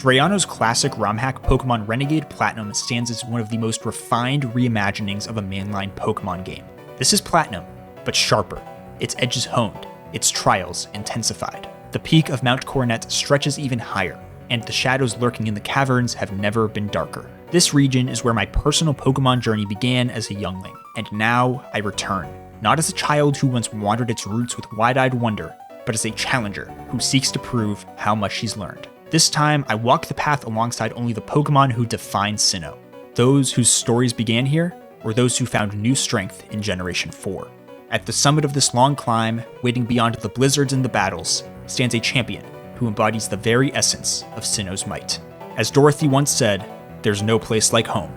Drayano's classic ROM hack Pokémon Renegade Platinum stands as one of the most refined reimaginings of a mainline Pokémon game. This is Platinum, but sharper, its edges honed, its trials intensified. The peak of Mount Coronet stretches even higher, and the shadows lurking in the caverns have never been darker. This region is where my personal Pokémon journey began as a youngling, and now I return, not as a child who once wandered its roots with wide-eyed wonder, but as a challenger who seeks to prove how much she's learned. This time, I walk the path alongside only the Pokémon who define Sinnoh, those whose stories began here, or those who found new strength in Generation 4. At the summit of this long climb, waiting beyond the blizzards and the battles, stands a champion who embodies the very essence of Sinnoh's might. As Dorothy once said, there's no place like home.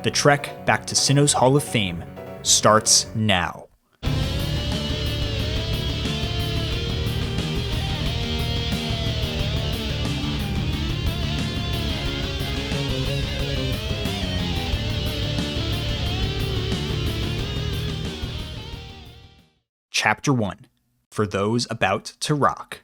The trek back to Sinnoh's Hall of Fame starts now. Chapter 1. For those about to rock.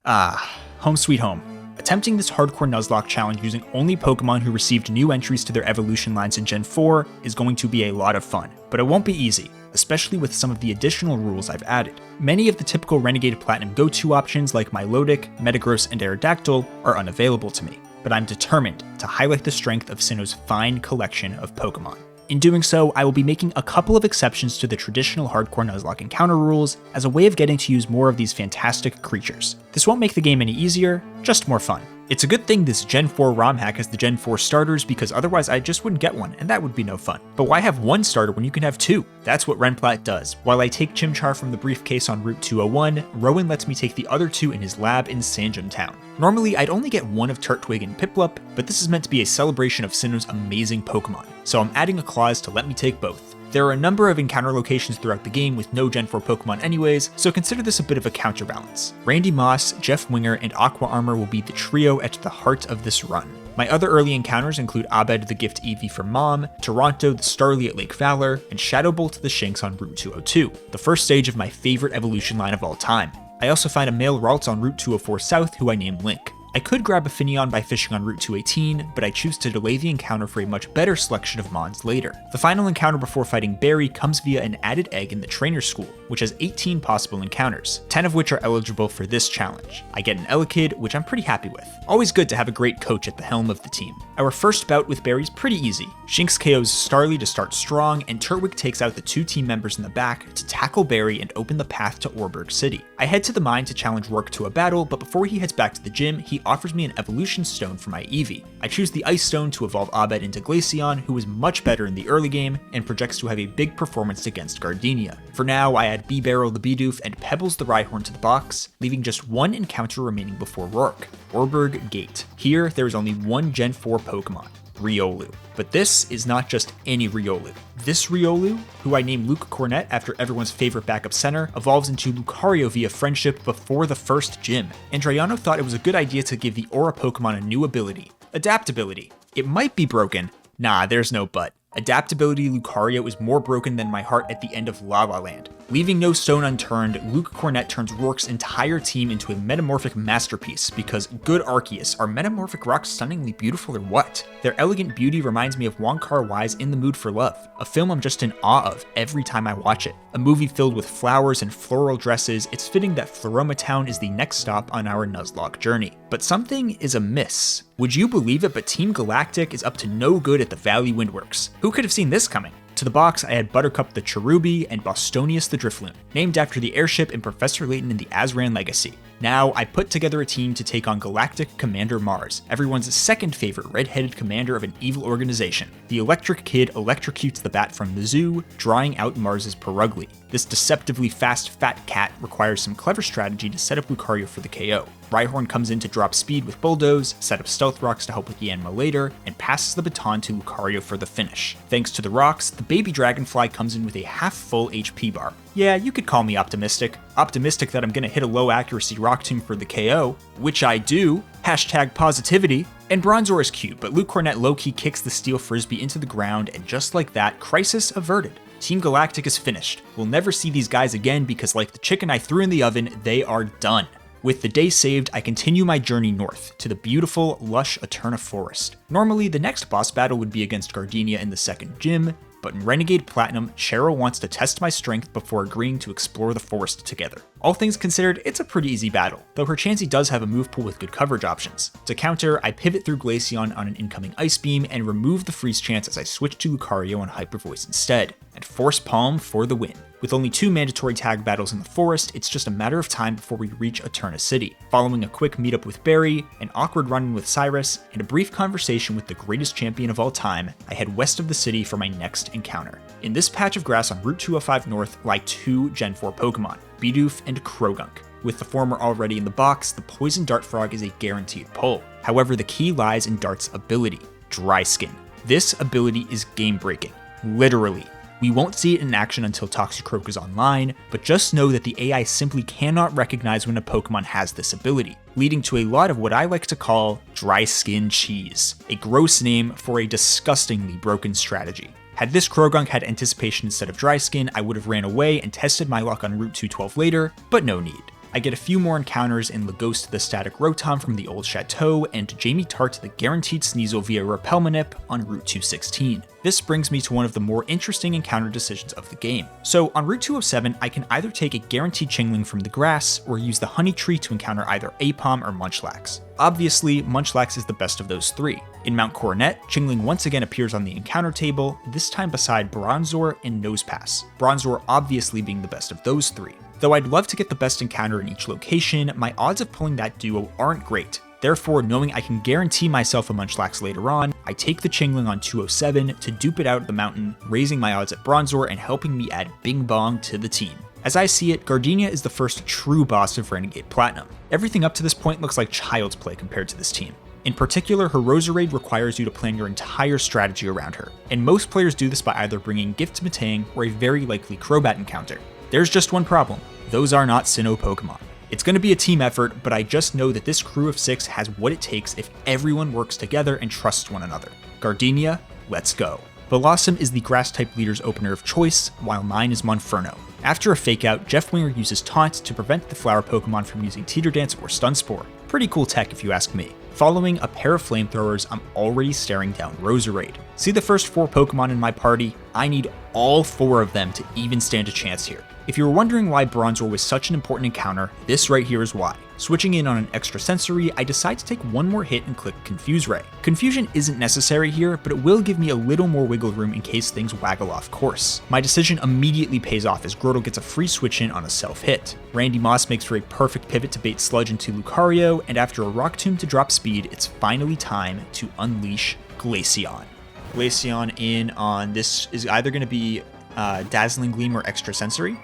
Home sweet home. Attempting this hardcore Nuzlocke challenge using only Pokemon who received new entries to their evolution lines in Gen 4 is going to be a lot of fun, but it won't be easy, especially with some of the additional rules I've added. Many of the typical Renegade Platinum go-to options like Milotic, Metagross, and Aerodactyl are unavailable to me, but I'm determined to highlight the strength of Sinnoh's fine collection of Pokemon. In doing so, I will be making a couple of exceptions to the traditional hardcore Nuzlocke encounter rules as a way of getting to use more of these fantastic creatures. This won't make the game any easier, just more fun. It's a good thing this Gen 4 ROM hack has the Gen 4 starters because otherwise I just wouldn't get one, and that would be no fun. But why have one starter when you can have two? That's what Renplat does. While I take Chimchar from the briefcase on Route 201, Rowan lets me take the other two in his lab in Sanjum Town. Normally, I'd only get one of Turtwig and Piplup, but this is meant to be a celebration of Sinnoh's amazing Pokemon, so I'm adding a clause to let me take both. There are a number of encounter locations throughout the game with no Gen 4 Pokemon anyways, so consider this a bit of a counterbalance. Randy Moss, Jeff Winger, and Aqua Armor will be the trio at the heart of this run. My other early encounters include Abed the Gift Eevee from Mom, Toronto the Starly at Lake Valor, and Shadowbolt the Shinx on Route 202, the first stage of my favorite evolution line of all time. I also find a male Ralts on Route 204 South who I name Link. I could grab a Finneon by fishing on Route 218, but I choose to delay the encounter for a much better selection of Mons later. The final encounter before fighting Barry comes via an added egg in the Trainer School, which has 18 possible encounters, 10 of which are eligible for this challenge. I get an Elekid, which I'm pretty happy with. Always good to have a great coach at the helm of the team. Our first bout with Barry's pretty easy. Shinx KOs Starly to start strong, and Turtwig takes out the two team members in the back to tackle Barry and open the path to Orberg City. I head to the mine to challenge Rourke to a battle, but before he heads back to the gym, he offers me an evolution stone for my Eevee. I choose the Ice Stone to evolve Abed into Glaceon, who is much better in the early game and projects to have a big performance against Gardenia. For now, I add Barrel the Bidoof and Pebbles the Rhyhorn to the box, leaving just one encounter remaining before Rourke, Orberg Gate. Here, there is only one Gen 4 Pokemon, Riolu. But this is not just any Riolu. This Riolu, who I named Luke Cornett after everyone's favorite backup center, evolves into Lucario via friendship before the first gym. And Drayano thought it was a good idea to give the Aura Pokemon a new ability, Adaptability. It might be broken. Nah, there's no but. Adaptability Lucario is more broken than my heart at the end of La La Land. Leaving no stone unturned, Luke Cornett turns Rourke's entire team into a metamorphic masterpiece because good Arceus, are metamorphic rocks stunningly beautiful or what? Their elegant beauty reminds me of Wong Kar-wai's In the Mood for Love, a film I'm just in awe of every time I watch it. A movie filled with flowers and floral dresses, it's fitting that Floroma Town is the next stop on our Nuzlocke journey. But something is amiss. Would you believe it, but Team Galactic is up to no good at the Valley Windworks. Who could have seen this coming? To the box, I add Buttercup the Cherubi and Bostonius the Drifloon, named after the airship in Professor Layton in the Azran Legacy. Now, I put together a team to take on Galactic Commander Mars, everyone's second favorite red-headed commander of an evil organization. The Electric Kid electrocutes the bat from the zoo, drawing out Mars's Perugly. This deceptively fast fat cat requires some clever strategy to set up Lucario for the KO. Rhyhorn comes in to drop speed with Bulldoze, set up Stealth Rocks to help with Yanma later, and passes the baton to Lucario for the finish. Thanks to the rocks, the baby Dragonfly comes in with a half-full HP bar. Yeah, you could call me optimistic. Optimistic that I'm gonna hit a low accuracy Rock Tomb for the KO, which I do, hashtag positivity. And Bronzor is cute, but Luke Cornett low-key kicks the steel frisbee into the ground, and just like that, crisis averted. Team Galactic is finished. We'll never see these guys again because like the chicken I threw in the oven, they are done. With the day saved, I continue my journey north, to the beautiful, lush Eterna Forest. Normally, the next boss battle would be against Gardenia in the second gym, but in Renegade Platinum, Cheryl wants to test my strength before agreeing to explore the forest together. All things considered, it's a pretty easy battle, though her Chansey does have a move pool with good coverage options. To counter, I pivot through Glaceon on an incoming Ice Beam and remove the freeze chance as I switch to Lucario on Hyper Voice instead, and Force Palm for the win. With only 2 mandatory tag battles in the forest, it's just a matter of time before we reach Eterna City. Following a quick meetup with Barry, an awkward run-in with Cyrus, and a brief conversation with the greatest champion of all time, I head west of the city for my next encounter. In this patch of grass on Route 205 North lie 2 Gen 4 Pokémon, Bidoof and Krogunk. With the former already in the box, the Poison Dart Frog is a guaranteed pull. However, the key lies in Dart's ability, Dry Skin. This ability is game-breaking, literally. We won't see it in action until Toxicroak is online, but just know that the AI simply cannot recognize when a Pokemon has this ability, leading to a lot of what I like to call dry skin cheese, a gross name for a disgustingly broken strategy. Had this Krogunk had anticipation instead of dry skin, I would have ran away and tested my luck on Route 212 later, but no need. I get a few more encounters in Lagos the Static Rotom from the Old Chateau, and Jamie Tart the Guaranteed Sneasel via Repelmanip on Route 216. This brings me to one of the more interesting encounter decisions of the game. So on Route 207, I can either take a Guaranteed Chingling from the grass, or use the Honey Tree to encounter either Aipom or Munchlax. Obviously, Munchlax is the best of those 3. In Mount Coronet, Chingling once again appears on the encounter table, this time beside Bronzor and Nosepass, Bronzor obviously being the best of those 3. Though I'd love to get the best encounter in each location, my odds of pulling that duo aren't great. Therefore, knowing I can guarantee myself a Munchlax later on, I take the Chingling on 207 to dupe it out of the mountain, raising my odds at Bronzor and helping me add Bing Bong to the team. As I see it, Gardenia is the first true boss of Renegade Platinum. Everything up to this point looks like child's play compared to this team. In particular, her Roserade requires you to plan your entire strategy around her, and most players do this by either bringing Gift Matang or a very likely Crobat encounter. There's just one problem. Those are not Sinnoh Pokemon. It's going to be a team effort, but I just know that this crew of 6 has what it takes if everyone works together and trusts one another. Gardenia, let's go. Blossom is the Grass-type leader's opener of choice, while mine is Monferno. After a Fake Out, Jeff Winger uses Taunt to prevent the Flower Pokemon from using Teeter Dance or Stun Spore. Pretty cool tech if you ask me. Following a pair of Flamethrowers, I'm already staring down Roserade. See the first 4 Pokemon in my party? I need all 4 of them to even stand a chance here. If you were wondering why Bronzor was such an important encounter, this right here is why. Switching in on an extra sensory, I decide to take one more hit and click Confuse Ray. Confusion isn't necessary here, but it will give me a little more wiggle room in case things waggle off course. My decision immediately pays off as Grotle gets a free switch in on a self-hit. Randy Moss makes for a perfect pivot to bait Sludge into Lucario, and after a Rock Tomb to drop speed, it's finally time to unleash Glaceon. Glaceon in on this is either going to be Dazzling Gleam or Extra Sensory.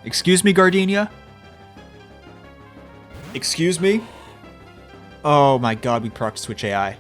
Excuse me, Gardenia? Excuse me? Oh my god, we procced Switch AI.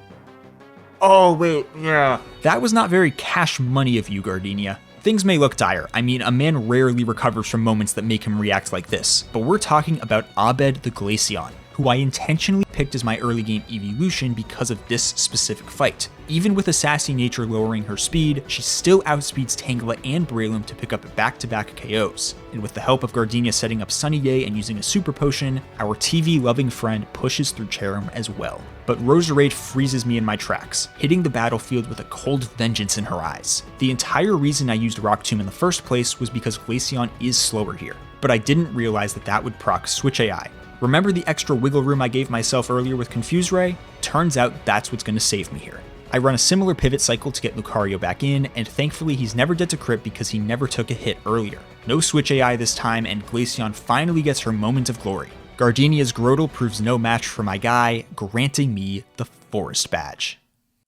Oh wait, yeah. That was not very cash money of you, Gardenia. Things may look dire. I mean, a man rarely recovers from moments that make him react like this. But we're talking about Abed the Glaceon, who I intentionally picked as my early game evolution because of this specific fight. Even with a sassy nature lowering her speed, she still outspeeds Tangela and Breloom to pick up back-to-back KOs. And with the help of Gardenia setting up Sunny Day and using a Super Potion, our TV-loving friend pushes through Cherim as well. But Roserade freezes me in my tracks, hitting the battlefield with a cold vengeance in her eyes. The entire reason I used Rock Tomb in the first place was because Glaceon is slower here, but I didn't realize that that would proc Switch AI. Remember the extra wiggle room I gave myself earlier with Confuse Ray? Turns out that's what's going to save me here. I run a similar pivot cycle to get Lucario back in, and thankfully he's never dead to crit because he never took a hit earlier. No Switch AI this time, and Glaceon finally gets her moment of glory. Gardenia's Grotle proves no match for my guy, granting me the Forest Badge.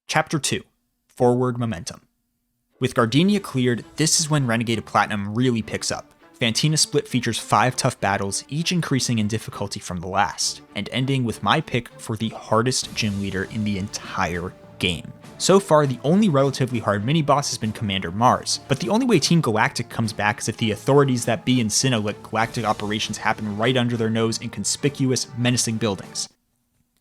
Chapter 2. Forward Momentum. With Gardenia cleared, this is when Renegade Platinum really picks up. Fantina Split features 5 tough battles, each increasing in difficulty from the last, and ending with my pick for the hardest gym leader in the entire game. So far, the only relatively hard mini-boss has been Commander Mars, but the only way Team Galactic comes back is if the authorities that be in Sinnoh let galactic operations happen right under their nose in conspicuous, menacing buildings.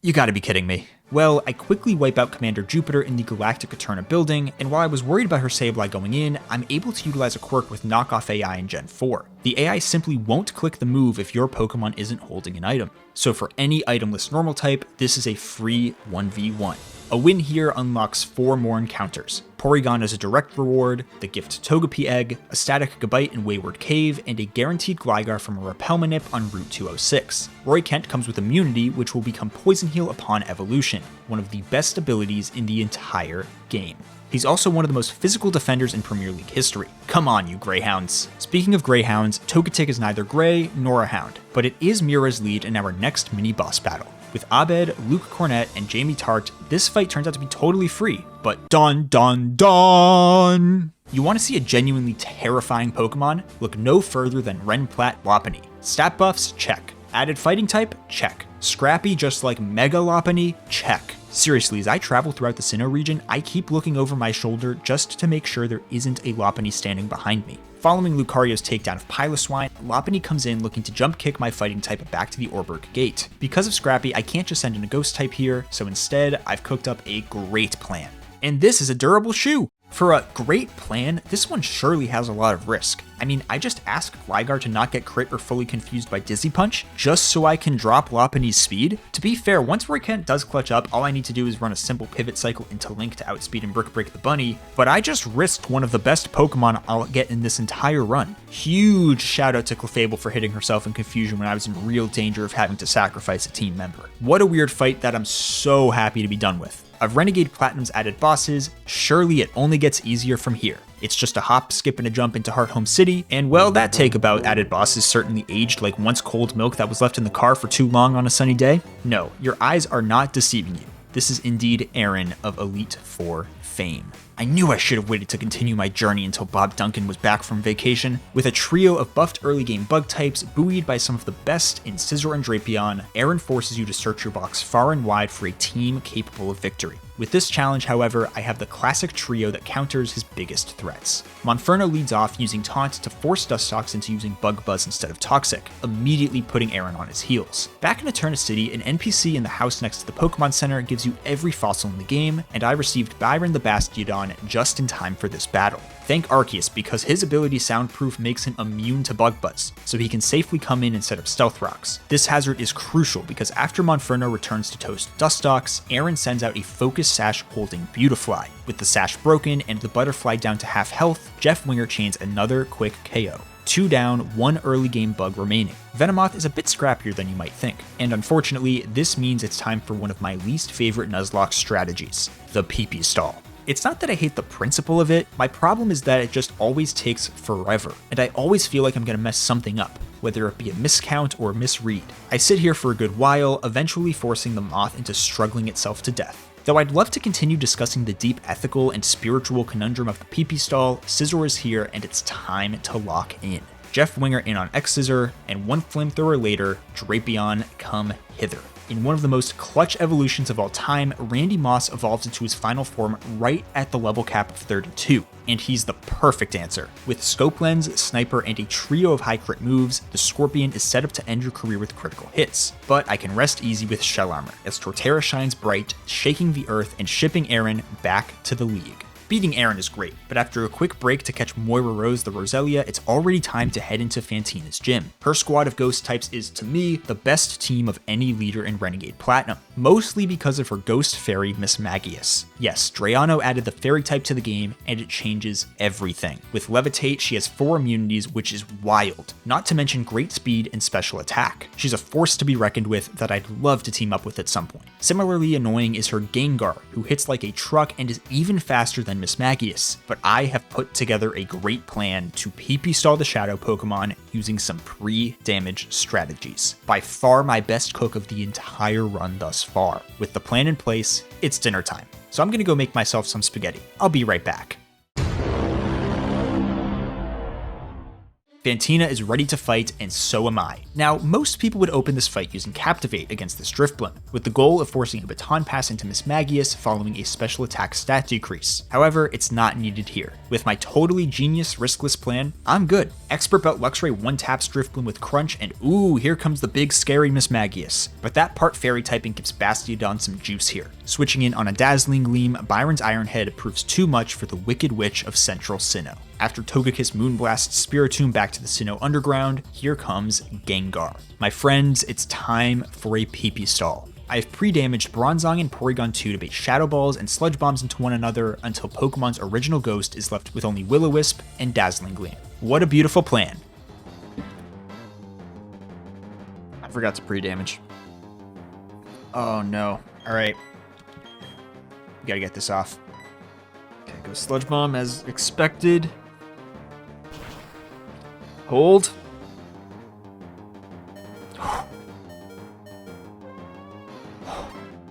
You gotta be kidding me. Well, I quickly wipe out Commander Jupiter in the Galactic Eterna building, and while I was worried about her Sableye going in, I'm able to utilize a quirk with knockoff AI in Gen 4. The AI simply won't click the move if your Pokemon isn't holding an item. So for any itemless normal type, this is a free 1v1. A win here unlocks 4 more encounters. Porygon as a direct reward, the gift Togepi Egg, a static Gabite in Wayward Cave, and a guaranteed Gligar from a Repelmanip on Route 206. Roy Kent comes with immunity, which will become Poison Heal upon evolution, one of the best abilities in the entire game. He's also one of the most physical defenders in Premier League history. Come on, you Greyhounds. Speaking of Greyhounds, Togetic is neither Grey nor a Hound, but it is Mira's lead in our next mini-boss battle. With Abed, Luke Cornett, and Jamie Tart, this fight turns out to be totally free, but dun dun dun! You want to see a genuinely terrifying Pokemon? Look no further than Renplat Lopunny. Stat buffs? Check. Added fighting type? Check. Scrappy just like Mega Lopunny? Check. Seriously, as I travel throughout the Sinnoh region, I keep looking over my shoulder just to make sure there isn't a Lopunny standing behind me. Following Lucario's takedown of Piloswine, Lopunny comes in looking to jump kick my fighting type back to the Orberg gate. Because of Scrappy, I can't just send in a ghost type here, so instead, I've cooked up a great plan. And this is a durable shoe! For a great plan, this one surely has a lot of risk. I mean, I just asked Gligar to not get crit or fully confused by Dizzy Punch, just so I can drop Lopunny's speed. To be fair, once Roy Kent does clutch up, all I need to do is run a simple pivot cycle into Link to outspeed and Brick Break the bunny, but I just risked one of the best Pokemon I'll get in this entire run. Huge shout out to Clefable for hitting herself in confusion when I was in real danger of having to sacrifice a team member. What a weird fight that I'm so happy to be done with. Of Renegade Platinum's added bosses, surely it only gets easier from here. It's just a hop, skip, and a jump into Hearthome City, and well, that take-about added boss is certainly aged like once cold milk that was left in the car for too long on a sunny day. No, your eyes are not deceiving you. This is indeed Aaron of Elite Four fame. I knew I should have waited to continue my journey until Bob Duncan was back from vacation. With a trio of buffed early game bug types, buoyed by some of the best in Scizor and Drapion, Aaron forces you to search your box far and wide for a team capable of victory. With this challenge, however, I have the classic trio that counters his biggest threats. Monferno leads off using Taunt to force Dustox into using Bug Buzz instead of Toxic, immediately putting Aaron on his heels. Back in Eterna City, an NPC in the house next to the Pokemon Center gives you every fossil in the game, and I received Byron the Bastiodon just in time for this battle. Thank Arceus, because his ability Soundproof makes him immune to Bug Buzz, so he can safely come in and set up Stealth Rocks. This hazard is crucial because after Monferno returns to toast Dustox, Aaron sends out a Focus Sash holding Beautifly. With the Sash broken and the Butterfly down to half health, Jeff Winger chains another quick KO. 2 down, 1 early game bug remaining. Venomoth is a bit scrappier than you might think, and unfortunately, this means it's time for one of my least favorite Nuzlocke strategies, the Pee-Pee Stall. It's not that I hate the principle of it, my problem is that it just always takes forever, and I always feel like I'm gonna mess something up, whether it be a miscount or a misread. I sit here for a good while, eventually forcing the moth into struggling itself to death. Though I'd love to continue discussing the deep ethical and spiritual conundrum of the Pee-Pee Stall, Scizor is here and it's time to lock in. Jeff Winger in on X-Scissor, and one flamethrower later, Drapion come hither. In one of the most clutch evolutions of all time, Randy Moss evolves into his final form right at the level cap of 32, and he's the perfect answer. With Scope Lens, Sniper, and a trio of high crit moves, the Scorpion is set up to end your career with critical hits. But I can rest easy with Shell Armor, as Torterra shines bright, shaking the earth and shipping Aaron back to the league. Beating Aaron is great, but after a quick break to catch Moira Rose the Roselia, it's already time to head into Fantina's gym. Her squad of ghost types is, to me, the best team of any leader in Renegade Platinum, mostly because of her ghost fairy Miss Magius. Yes, Drayano added the fairy type to the game, and it changes everything. With Levitate, she has 4 immunities, which is wild, not to mention great speed and special attack. She's a force to be reckoned with that I'd love to team up with at some point. Similarly annoying is her Gengar, who hits like a truck and is even faster than Miss Magius, but I have put together a great plan to Pee-Pee Stall the Shadow Pokemon using some pre-damage strategies. By far my best cook of the entire run thus far. With the plan in place, it's dinner time. So I'm gonna go make myself some spaghetti. I'll be right back. Fantina is ready to fight, and so am I. Now, most people would open this fight using Captivate against this Drifblim, with the goal of forcing a baton pass into Mismagius following a special attack stat decrease. However, it's not needed here. With my totally genius riskless plan, I'm good. Expert Belt Luxray one-taps Drifblim with Crunch, and ooh, here comes the big scary Mismagius. But that part fairy typing gives Bastiodon some juice here. Switching in on a Dazzling Gleam, Byron's Iron Head proves too much for the Wicked Witch of Central Sinnoh. After Togekiss Moonblast Spiritomb back to the Sinnoh Underground, here comes Gengar. My friends, it's time for a pee-pee stall. I have pre-damaged Bronzong and Porygon 2 to bait Shadow Balls and Sludge Bombs into one another until Pokemon's original ghost is left with only Will-O-Wisp and Dazzling Gleam. What a beautiful plan. I forgot to pre-damage. Oh no. Alright. We gotta get this off. Okay, go Sludge Bomb as expected. Hold.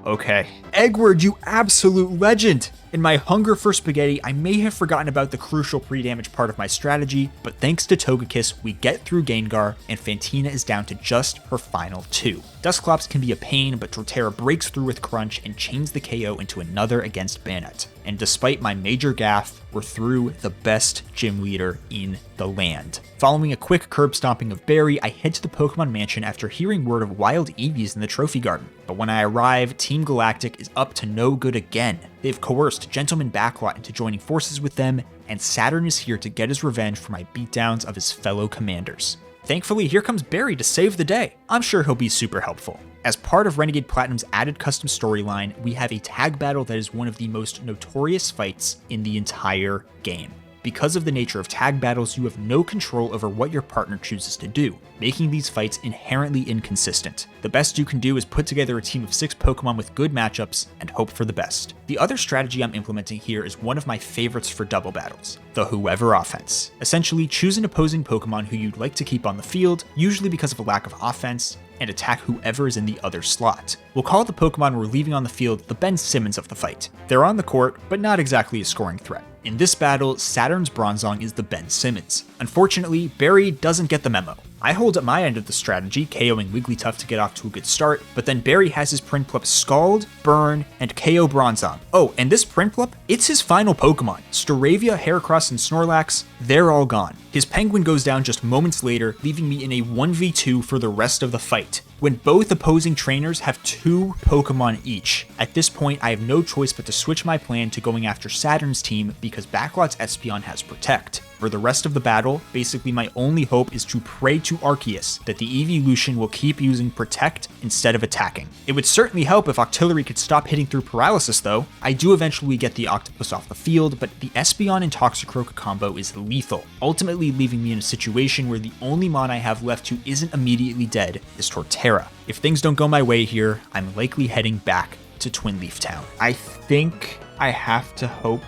Okay. Eggward, you absolute legend! In my hunger for spaghetti, I may have forgotten about the crucial pre-damage part of my strategy, but thanks to Togekiss, we get through Gengar, and Fantina is down to just her final 2. Dusclops can be a pain, but Torterra breaks through with Crunch and chains the KO into another against Banette. And despite my major gaffe, we're through the best gym leader in the land. Following a quick curb stomping of Barry, I head to the Pokemon Mansion after hearing word of wild Eevees in the Trophy Garden. But when I arrive, Team Galactic is up to no good again. They've coerced Gentleman Backlot into joining forces with them, and Saturn is here to get his revenge for my beatdowns of his fellow commanders. Thankfully, here comes Barry to save the day. I'm sure he'll be super helpful. As part of Renegade Platinum's added custom storyline, we have a tag battle that is one of the most notorious fights in the entire game. Because of the nature of tag battles, you have no control over what your partner chooses to do, making these fights inherently inconsistent. The best you can do is put together a team of 6 Pokemon with good matchups and hope for the best. The other strategy I'm implementing here is one of my favorites for double battles, the Whoever offense. Essentially, choose an opposing Pokemon who you'd like to keep on the field, usually because of a lack of offense, and attack whoever is in the other slot. We'll call the Pokemon we're leaving on the field the Ben Simmons of the fight. They're on the court, but not exactly a scoring threat. In this battle, Saturn's Bronzong is the Ben Simmons. Unfortunately, Barry doesn't get the memo. I hold at my end of the strategy, KOing Wigglytuff to get off to a good start, but then Barry has his Prinplup Scald, Burn, and KO Bronzong. Oh, and this Prinplup, it's his final Pokemon. Staravia, Heracross, and Snorlax, they're all gone. His Penguin goes down just moments later, leaving me in a 1v2 for the rest of the fight, when both opposing trainers have 2 Pokemon each. At this point, I have no choice but to switch my plan to going after Saturn's team because Backlot's Espeon has Protect. For the rest of the battle, basically my only hope is to pray to Arceus that the Eeveelution will keep using Protect instead of attacking. It would certainly help if Octillery could stop hitting through Paralysis though. I do eventually get the Octopus off the field, but the Espeon and Toxicroak combo is lethal, ultimately leaving me in a situation where the only mon I have left who isn't immediately dead is Torterra. If things don't go my way here, I'm likely heading back to Twinleaf Town. I think I have to hope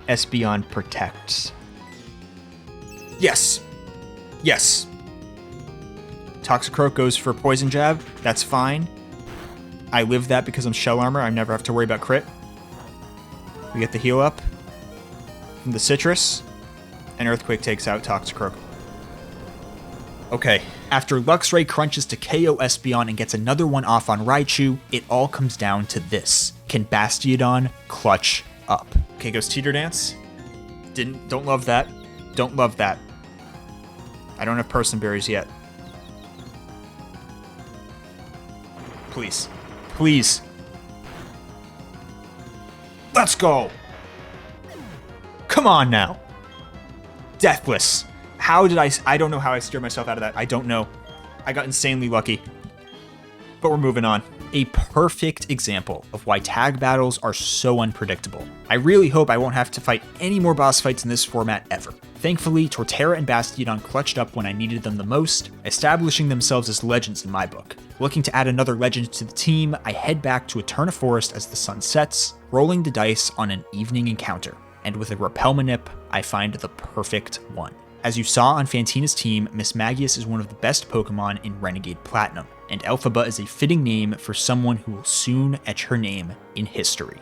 Espeon protects. Yes. Yes. Toxicroak goes for Poison Jab. That's fine. I live that because I'm Shell Armor. I never have to worry about crit. We get the heal up from the Citrus, and Earthquake takes out Toxicroak. Okay, after Luxray crunches to KO Espeon and gets another one off on Raichu, it all comes down to this. Can Bastiodon clutch up? Okay, goes Teeter Dance. Don't love that. Don't love that. I don't have Person Berries yet. Please. Please. Let's go! Come on now. Deathless. How did I don't know how I steered myself out of that. I don't know. I got insanely lucky. But we're moving on. A perfect example of why tag battles are so unpredictable. I really hope I won't have to fight any more boss fights in this format ever. Thankfully, Torterra and Bastiodon clutched up when I needed them the most, establishing themselves as legends in my book. Looking to add another legend to the team, I head back to Eterna Forest as the sun sets, rolling the dice on an evening encounter. And with a Repelmanip, I find the perfect one. As you saw on Fantina's team, Mismagius is one of the best Pokemon in Renegade Platinum, and Elphaba is a fitting name for someone who will soon etch her name in history.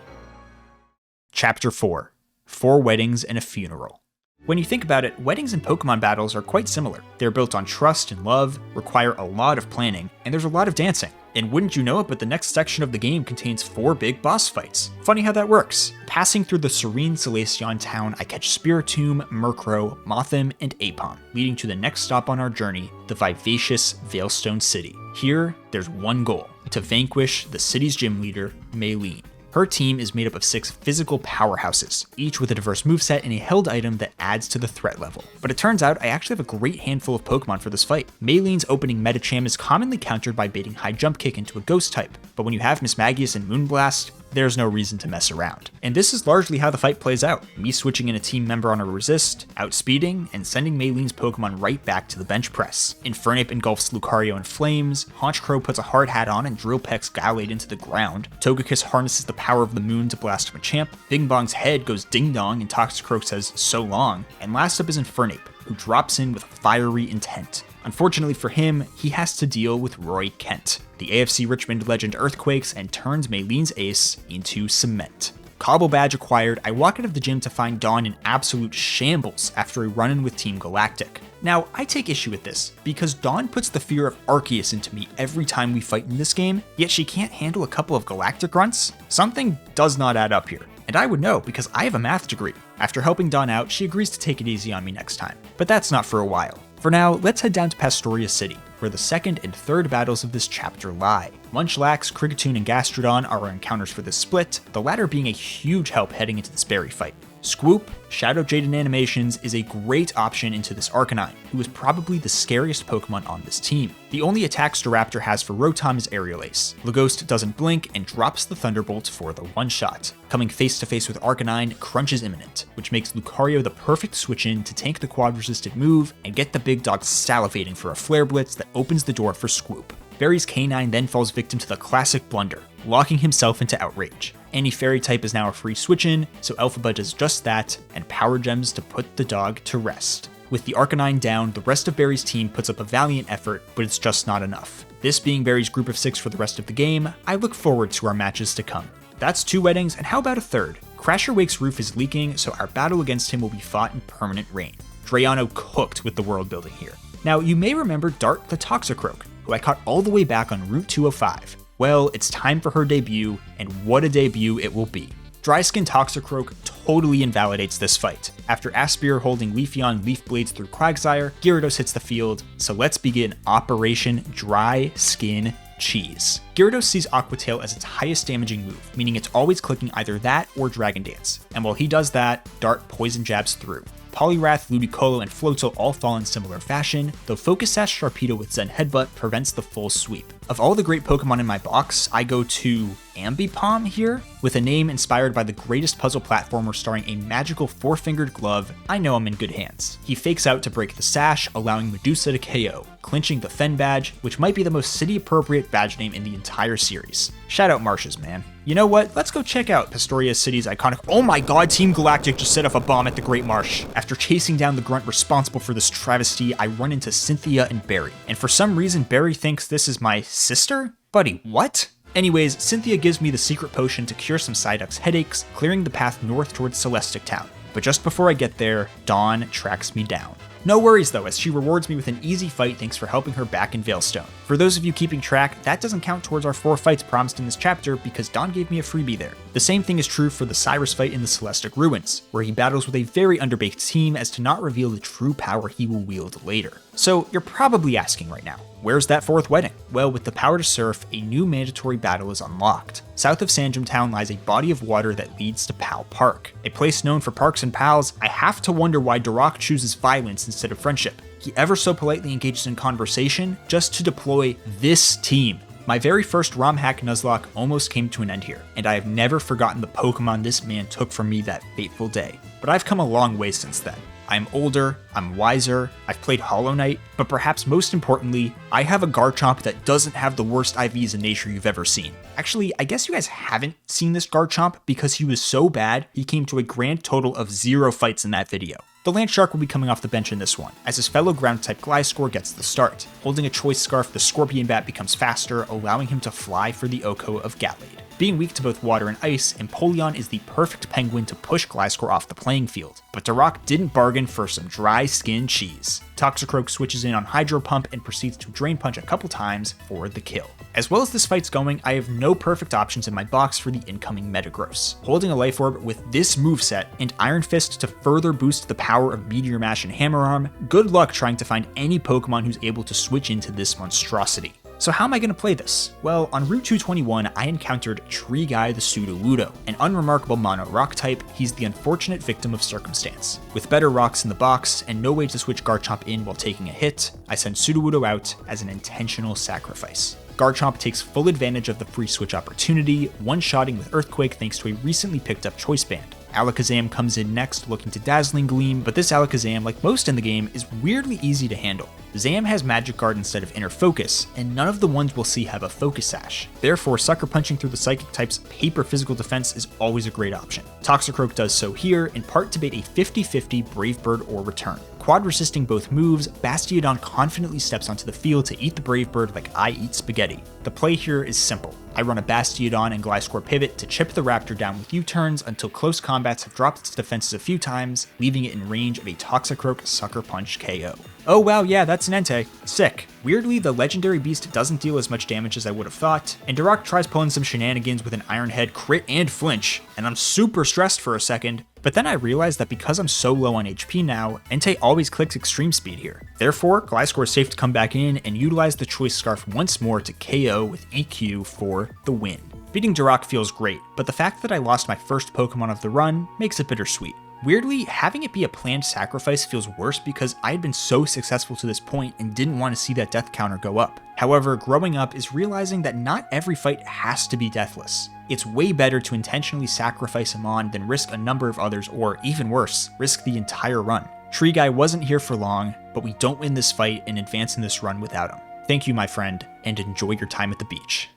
Chapter 4: 4 Weddings and a Funeral. When you think about it, weddings and Pokemon battles are quite similar. They're built on trust and love, require a lot of planning, and there's a lot of dancing. And wouldn't you know it, but the next section of the game contains 4 big boss fights. Funny how that works. Passing through the serene Solaceon town, I catch Spiritomb, Murkrow, Mothim, and Aipom, leading to the next stop on our journey, the vivacious Veilstone City. Here, there's one goal: to vanquish the city's gym leader, Maylene. Her team is made up of 6 physical powerhouses, each with a diverse moveset and a held item that adds to the threat level. But it turns out I actually have a great handful of Pokemon for this fight. Maylene's opening Medicham is commonly countered by baiting High Jump Kick into a Ghost type, but when you have Mismagius and Moonblast, there's no reason to mess around. And this is largely how the fight plays out, me switching in a team member on a resist, outspeeding, and sending Maylene's Pokemon right back to the bench press. Infernape engulfs Lucario in flames, Honchkrow puts a hard hat on and drill pecks Gallade into the ground, Togekiss harnesses the power of the moon to blast Machamp, Bing Bong's head goes ding dong and Toxicroak says so long, and last up is Infernape, who drops in with fiery intent. Unfortunately for him, he has to deal with Roy Kent, the AFC Richmond legend Earthquakes, and turns Maylene's ace into cement. Cobble badge acquired, I walk out of the gym to find Dawn in absolute shambles after a run-in with Team Galactic. Now, I take issue with this, because Dawn puts the fear of Arceus into me every time we fight in this game, yet she can't handle a couple of Galactic grunts? Something does not add up here. And I would know, because I have a math degree. After helping Dawn out, she agrees to take it easy on me next time. But that's not for a while. For now, let's head down to Pastoria City, where the second and third battles of this chapter lie. Munchlax, Krigatune, and Gastrodon are our encounters for this split, the latter being a huge help heading into this berry fight. Squoop, Shadow Jade and Animations, is a great option into this Arcanine, who is probably the scariest Pokemon on this team. The only attack Staraptor has for Rotom is Aerial Ace. Laghost doesn't blink and drops the Thunderbolt for the one-shot. Coming face to face with Arcanine, Crunch is imminent, which makes Lucario the perfect switch-in to tank the quad-resisted move and get the big dog salivating for a Flare Blitz that opens the door for Squoop. Barry's Canine then falls victim to the classic blunder, locking himself into Outrage. Any fairy type is now a free switch-in, so Elphaba does just that, and Power Gems to put the dog to rest. With the Arcanine down, the rest of Barry's team puts up a valiant effort, but it's just not enough. This being Barry's group of 6 for the rest of the game, I look forward to our matches to come. That's 2 weddings, and how about a third? Crasher Wake's roof is leaking, so our battle against him will be fought in permanent rain. Drayano cooked with the world building here. Now, you may remember Dart the Toxicroak, who I caught all the way back on Route 205. Well, it's time for her debut, and what a debut it will be. Dryskin Toxicroak totally invalidates this fight. After Aspir holding Leafeon Leaf Blades through Quagsire, Gyarados hits the field, so let's begin Operation Dry Skin Cheese. Gyarados sees Aqua Tail as its highest damaging move, meaning it's always clicking either that or Dragon Dance, and while he does that, Dart Poison Jabs through. Poliwrath, Ludicolo, and Floatzel all fall in similar fashion, though Focus Sash Sharpedo with Zen Headbutt prevents the full sweep. Of all the great Pokemon in my box, I go to Ambipom here. With a name inspired by the greatest puzzle platformer starring a magical 4-fingered glove, I know I'm in good hands. He fakes out to break the sash, allowing Medusa to KO, clinching the Fen badge, which might be the most city-appropriate badge name in the entire series. Shout out Marshes, man. You know what? Let's go check out Pastoria City's iconic— oh my god, Team Galactic just set off a bomb at the Great Marsh. After chasing down the grunt responsible for this travesty, I run into Cynthia and Barry. And for some reason, Barry thinks this is my sister? Buddy, what? Anyways, Cynthia gives me the secret potion to cure some Psyduck's headaches, clearing the path north towards Celestic Town. But just before I get there, Dawn tracks me down. No worries though, as she rewards me with an easy fight thanks for helping her back in Veilstone. For those of you keeping track, that doesn't count towards our 4 fights promised in this chapter because Dawn gave me a freebie there. The same thing is true for the Cyrus fight in the Celestic Ruins, where he battles with a very underbaked team as to not reveal the true power he will wield later. So you're probably asking right now, where's that 4th wedding? Well, with the power to surf, a new mandatory battle is unlocked. South of Sandgem Town lies a body of water that leads to Pal Park. A place known for parks and pals, I have to wonder why Dirac chooses violence instead of friendship. He ever so politely engages in conversation just to deploy this team. My very first ROM hack Nuzlocke almost came to an end here, and I have never forgotten the Pokemon this man took from me that fateful day. But I've come a long way since then. I'm older, I'm wiser, I've played Hollow Knight, but perhaps most importantly, I have a Garchomp that doesn't have the worst IVs in nature you've ever seen. Actually, I guess you guys haven't seen this Garchomp because he was so bad, he came to a grand total of 0 fights in that video. The Landshark will be coming off the bench in this one, as his fellow ground-type Gliscor gets the start. Holding a Choice Scarf, the Scorpion Bat becomes faster, allowing him to fly for the Oko of Gallade. Being weak to both water and ice, Empoleon is the perfect penguin to push Gliscor off the playing field, but Dirac didn't bargain for some dry skin cheese. Toxicroak switches in on Hydro Pump and proceeds to Drain Punch a couple times for the kill. As well as this fight's going, I have no perfect options in my box for the incoming Metagross. Holding a Life Orb with this moveset and Iron Fist to further boost the power of Meteor Mash and Hammer Arm, good luck trying to find any Pokemon who's able to switch into this monstrosity. So how am I going to play this? Well, on Route 221, I encountered Tree Guy the Sudowoodo. An unremarkable mono rock type, he's the unfortunate victim of circumstance. With better rocks in the box and no way to switch Garchomp in while taking a hit, I send Sudowoodo out as an intentional sacrifice. Garchomp takes full advantage of the free switch opportunity, one-shotting with Earthquake thanks to a recently picked up Choice Band. Alakazam comes in next looking to Dazzling Gleam, but this Alakazam, like most in the game, is weirdly easy to handle. Zam has Magic Guard instead of Inner Focus, and none of the ones we'll see have a Focus Sash. Therefore, Sucker Punching through the Psychic type's paper physical defense is always a great option. Toxicroak does so here, in part to bait a 50-50 Brave Bird or Return. Quad resisting both moves, Bastiodon confidently steps onto the field to eat the Brave Bird like I eat spaghetti. The play here is simple. I run a Bastiodon and Gliscor pivot to chip the Raptor down with U-turns until close combats have dropped its defenses a few times, leaving it in range of a Toxicroak Sucker Punch KO. Oh wow, yeah, that's an Entei. Sick. Weirdly, the legendary beast doesn't deal as much damage as I would have thought, and Dirac tries pulling some shenanigans with an Iron Head crit and flinch, and I'm super stressed for a second, but then I realized that because I'm so low on HP now, Entei always clicks Extreme Speed here. Therefore, Gliscor is safe to come back in and utilize the Choice Scarf once more to KO with EQ for the win. Beating Dirac feels great, but the fact that I lost my first Pokemon of the run makes it bittersweet. Weirdly, having it be a planned sacrifice feels worse because I had been so successful to this point and didn't want to see that death counter go up. However, growing up is realizing that not every fight has to be deathless. It's way better to intentionally sacrifice him on than risk a number of others or, even worse, risk the entire run. Tree Guy wasn't here for long, but we don't win this fight and advance in this run without him. Thank you, my friend, and enjoy your time at the beach.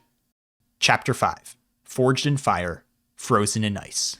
Chapter 5. Forged in Fire, Frozen in Ice.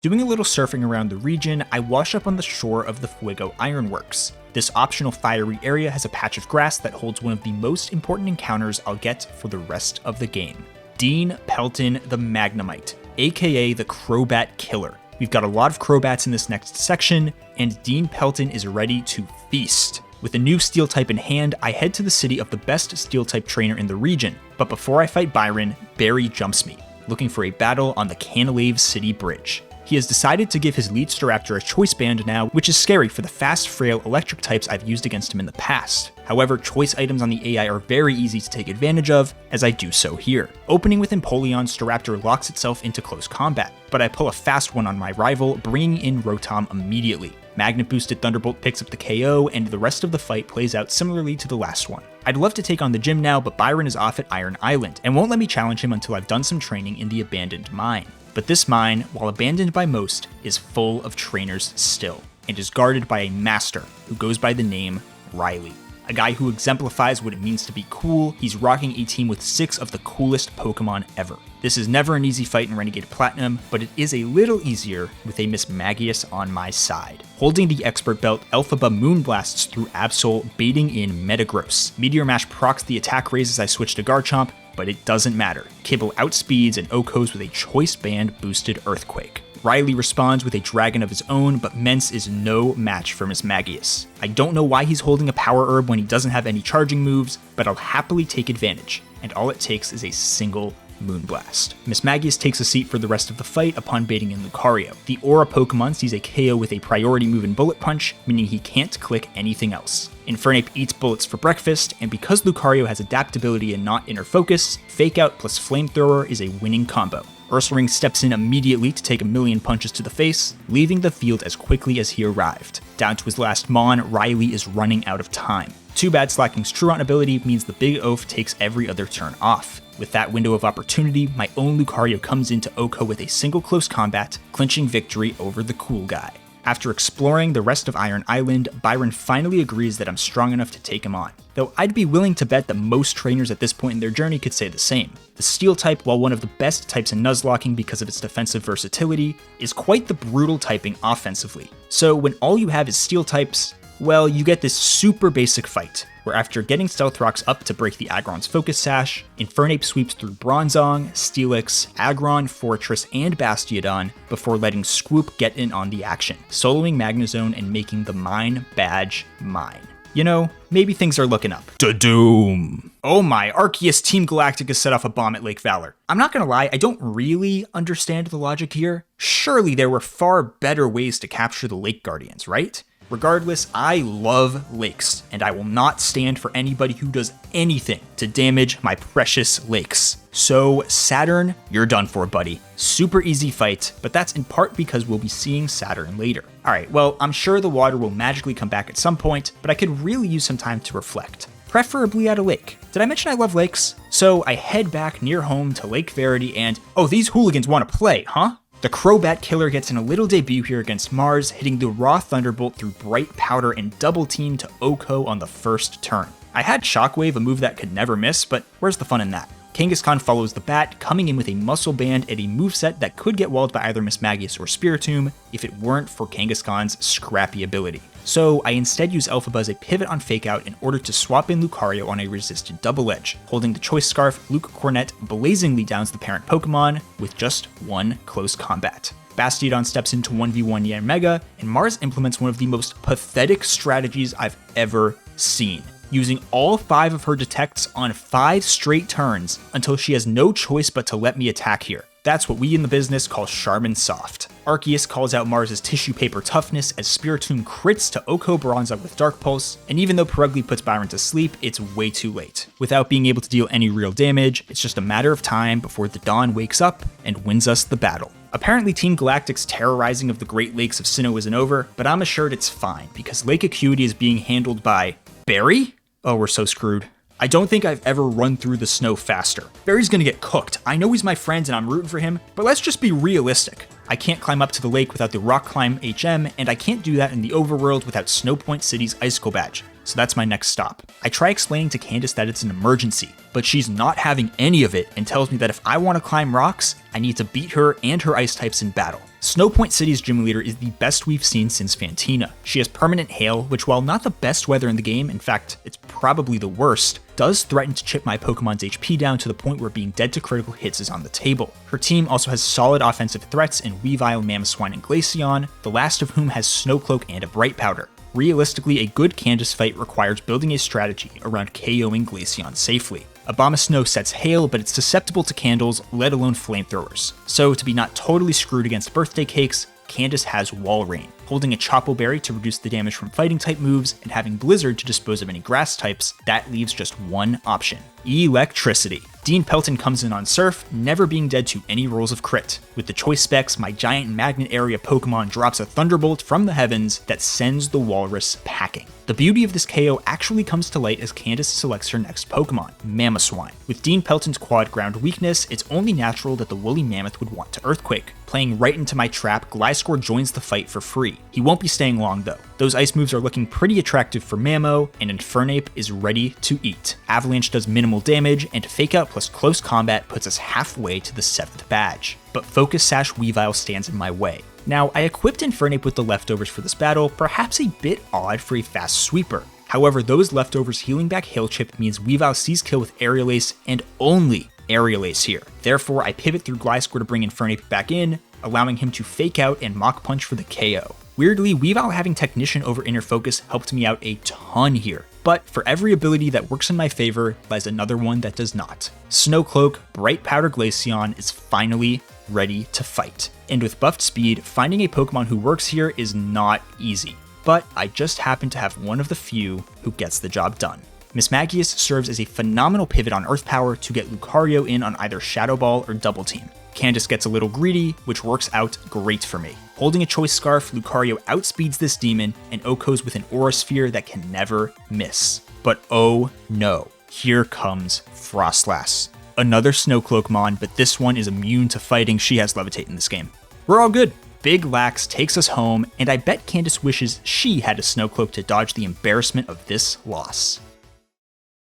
Doing a little surfing around the region, I wash up on the shore of the Fuego Ironworks. This optional fiery area has a patch of grass that holds one of the most important encounters I'll get for the rest of the game. Dean Pelton the Magnemite, aka the Crobat Killer. We've got a lot of Crobats in this next section, and Dean Pelton is ready to feast. With a new Steel type in hand, I head to the city of the best Steel type trainer in the region, but before I fight Byron, Barry jumps me, looking for a battle on the Canalave City Bridge. He has decided to give his lead Staraptor a Choice Band now, which is scary for the fast, frail electric types I've used against him in the past. However, choice items on the AI are very easy to take advantage of, as I do so here. Opening with Empoleon, Staraptor locks itself into close combat, but I pull a fast one on my rival, bringing in Rotom immediately. Magnet Boosted Thunderbolt picks up the KO, and the rest of the fight plays out similarly to the last one. I'd love to take on the gym now, but Byron is off at Iron Island, and won't let me challenge him until I've done some training in the abandoned mine. But this mine, while abandoned by most, is full of trainers still, and is guarded by a master who goes by the name Riley. A guy who exemplifies what it means to be cool. He's rocking a team with 6 of the coolest Pokemon ever. This is never an easy fight in Renegade Platinum, but it is a little easier with a Miss Magius on my side. Holding the expert belt, Elphaba Moonblasts through Absol, baiting in Metagross. Meteor Mash procs the attack raise as I switch to Garchomp, but it doesn't matter. Kibble outspeeds and Okos with a Choice Band boosted Earthquake. Riley responds with a dragon of his own, but Mence is no match for Miss Magius. I don't know why he's holding a Power Herb when he doesn't have any charging moves, but I'll happily take advantage, and all it takes is a single Moonblast. Miss Magius takes a seat for the rest of the fight upon baiting in Lucario. The Aura Pokemon sees a KO with a priority move in Bullet Punch, meaning he can't click anything else. Infernape eats bullets for breakfast, and because Lucario has adaptability and not inner focus, Fake Out plus Flamethrower is a winning combo. Ursaring steps in immediately to take a million punches to the face, leaving the field as quickly as he arrived. Down to his last Mon, Riley is running out of time. Too bad Slacking's Truant ability means the Big Oaf takes every other turn off. With that window of opportunity, my own Lucario comes into Oko with a single close combat, clinching victory over the cool guy. After exploring the rest of Iron Island, Byron finally agrees that I'm strong enough to take him on, though I'd be willing to bet that most trainers at this point in their journey could say the same. The Steel type, while one of the best types in Nuzlocking because of its defensive versatility, is quite the brutal typing offensively. So when all you have is Steel types, Well, you get this super basic fight, where after getting Stealth Rocks up to break the Aggron's Focus Sash, Infernape sweeps through Bronzong, Steelix, Aggron, Fortress, and Bastiodon before letting Swoop get in on the action, soloing Magnezone and making the Mine badge mine. You know, maybe things are looking up. Da-doom! Oh my, Arceus Team Galactic has set off a bomb at Lake Valor. I'm not gonna lie, I don't really understand the logic here. Surely there were far better ways to capture the Lake Guardians, right? Regardless, I love lakes, and I will not stand for anybody who does anything to damage my precious lakes. So Saturn, you're done for, buddy. Super easy fight, but that's in part because we'll be seeing Saturn later. Alright, well, I'm sure the water will magically come back at some point, but I could really use some time to reflect. Preferably at a lake. Did I mention I love lakes? So I head back near home to Lake Verity and, oh, these hooligans want to play, huh? The Crobat Killer gets in a little debut here against Mars, hitting the Raw Thunderbolt through Bright Powder and Double Team to Oko on the first turn. I had Shockwave, a move that could never miss, but where's the fun in that? Kangaskhan follows the bat, coming in with a Muscle Band and a moveset that could get walled by either Mismagius or Spiritomb if it weren't for Kangaskhan's scrappy ability. So I instead use Elphaba as a pivot on Fake Out in order to swap in Lucario on a resisted Double Edge. Holding the Choice Scarf, Luke Cornet blazingly downs the parent Pokemon with just one close combat. Bastiodon steps into 1v1 Yanmega, and Mars implements one of the most pathetic strategies I've ever seen, using all 5 of her detects on 5 straight turns until she has no choice but to let me attack here. That's what we in the business call Charmin Soft. Arceus calls out Mars' Tissue Paper Toughness as Spiritomb crits to Oko Bronzong with Dark Pulse, and even though Purugly puts Byron to sleep, it's way too late. Without being able to deal any real damage, it's just a matter of time before the Dawn wakes up and wins us the battle. Apparently Team Galactic's terrorizing of the Great Lakes of Sinnoh isn't over, but I'm assured it's fine, because Lake Acuity is being handled by Barry? Oh, we're so screwed. I don't think I've ever run through the snow faster. Barry's gonna get cooked. I know he's my friend and I'm rooting for him, but let's just be realistic. I can't climb up to the lake without the Rock Climb HM, and I can't do that in the overworld without Snowpoint City's Icicle Badge. So that's my next stop. I try explaining to Candace that it's an emergency, but she's not having any of it and tells me that if I want to climb rocks, I need to beat her and her ice types in battle. Snowpoint City's gym leader is the best we've seen since Fantina. She has permanent hail, which while not the best weather in the game, in fact, it's probably the worst, does threaten to chip my Pokemon's HP down to the point where being dead to critical hits is on the table. Her team also has solid offensive threats in Weavile, Mamoswine, and Glaceon, the last of whom has Snowcloak and a Bright Powder. Realistically, a good Candace fight requires building a strategy around KOing Glaceon safely. Abomasnow sets hail, but it's susceptible to candles, let alone flamethrowers. So to be not totally screwed against birthday cakes, Candace has Wall Rain, holding a Chopo Berry to reduce the damage from fighting type moves, and having Blizzard to dispose of any grass types. That leaves just one option: Electricity. Dean Pelton comes in on Surf, never being dead to any rolls of crit. With the choice specs, my giant magnet area Pokemon drops a Thunderbolt from the heavens that sends the Walrus packing. The beauty of this KO actually comes to light as Candace selects her next Pokemon, Mamoswine. With Dean Pelton's quad ground weakness, it's only natural that the woolly mammoth would want to Earthquake. Playing right into my trap, Gliscor joins the fight for free. He won't be staying long though. Those ice moves are looking pretty attractive for Mamo, and Infernape is ready to eat. Avalanche does minimal damage, and Fake Out plus Close Combat puts us halfway to the 7th badge. But Focus Sash Weavile stands in my way. Now, I equipped Infernape with the leftovers for this battle, perhaps a bit odd for a fast sweeper. However, those leftovers healing back Hail Chip means Weavile sees kill with Aerial Ace, and only Aerial Ace here. Therefore, I pivot through Gliscor to bring Infernape back in, allowing him to Fake Out and Mach Punch for the KO. Weirdly, Weavile having Technician over Inner Focus helped me out a ton here. But for every ability that works in my favor, lies another one that does not. Snowcloak, Bright Powder Glaceon is finally ready to fight. And with buffed speed, finding a Pokemon who works here is not easy. But I just happen to have one of the few who gets the job done. Mismagius serves as a phenomenal pivot on Earth Power to get Lucario in on either Shadow Ball or Double Team. Candace gets a little greedy, which works out great for me. Holding a Choice Scarf, Lucario outspeeds this demon, and Oko's with an Aura Sphere that can never miss. But oh no, here comes Frostlass. Another Snowcloakmon, but this one is immune to fighting. She has Levitate in this game. We're all good. Big Lax takes us home, and I bet Candace wishes she had a Snowcloak to dodge the embarrassment of this loss.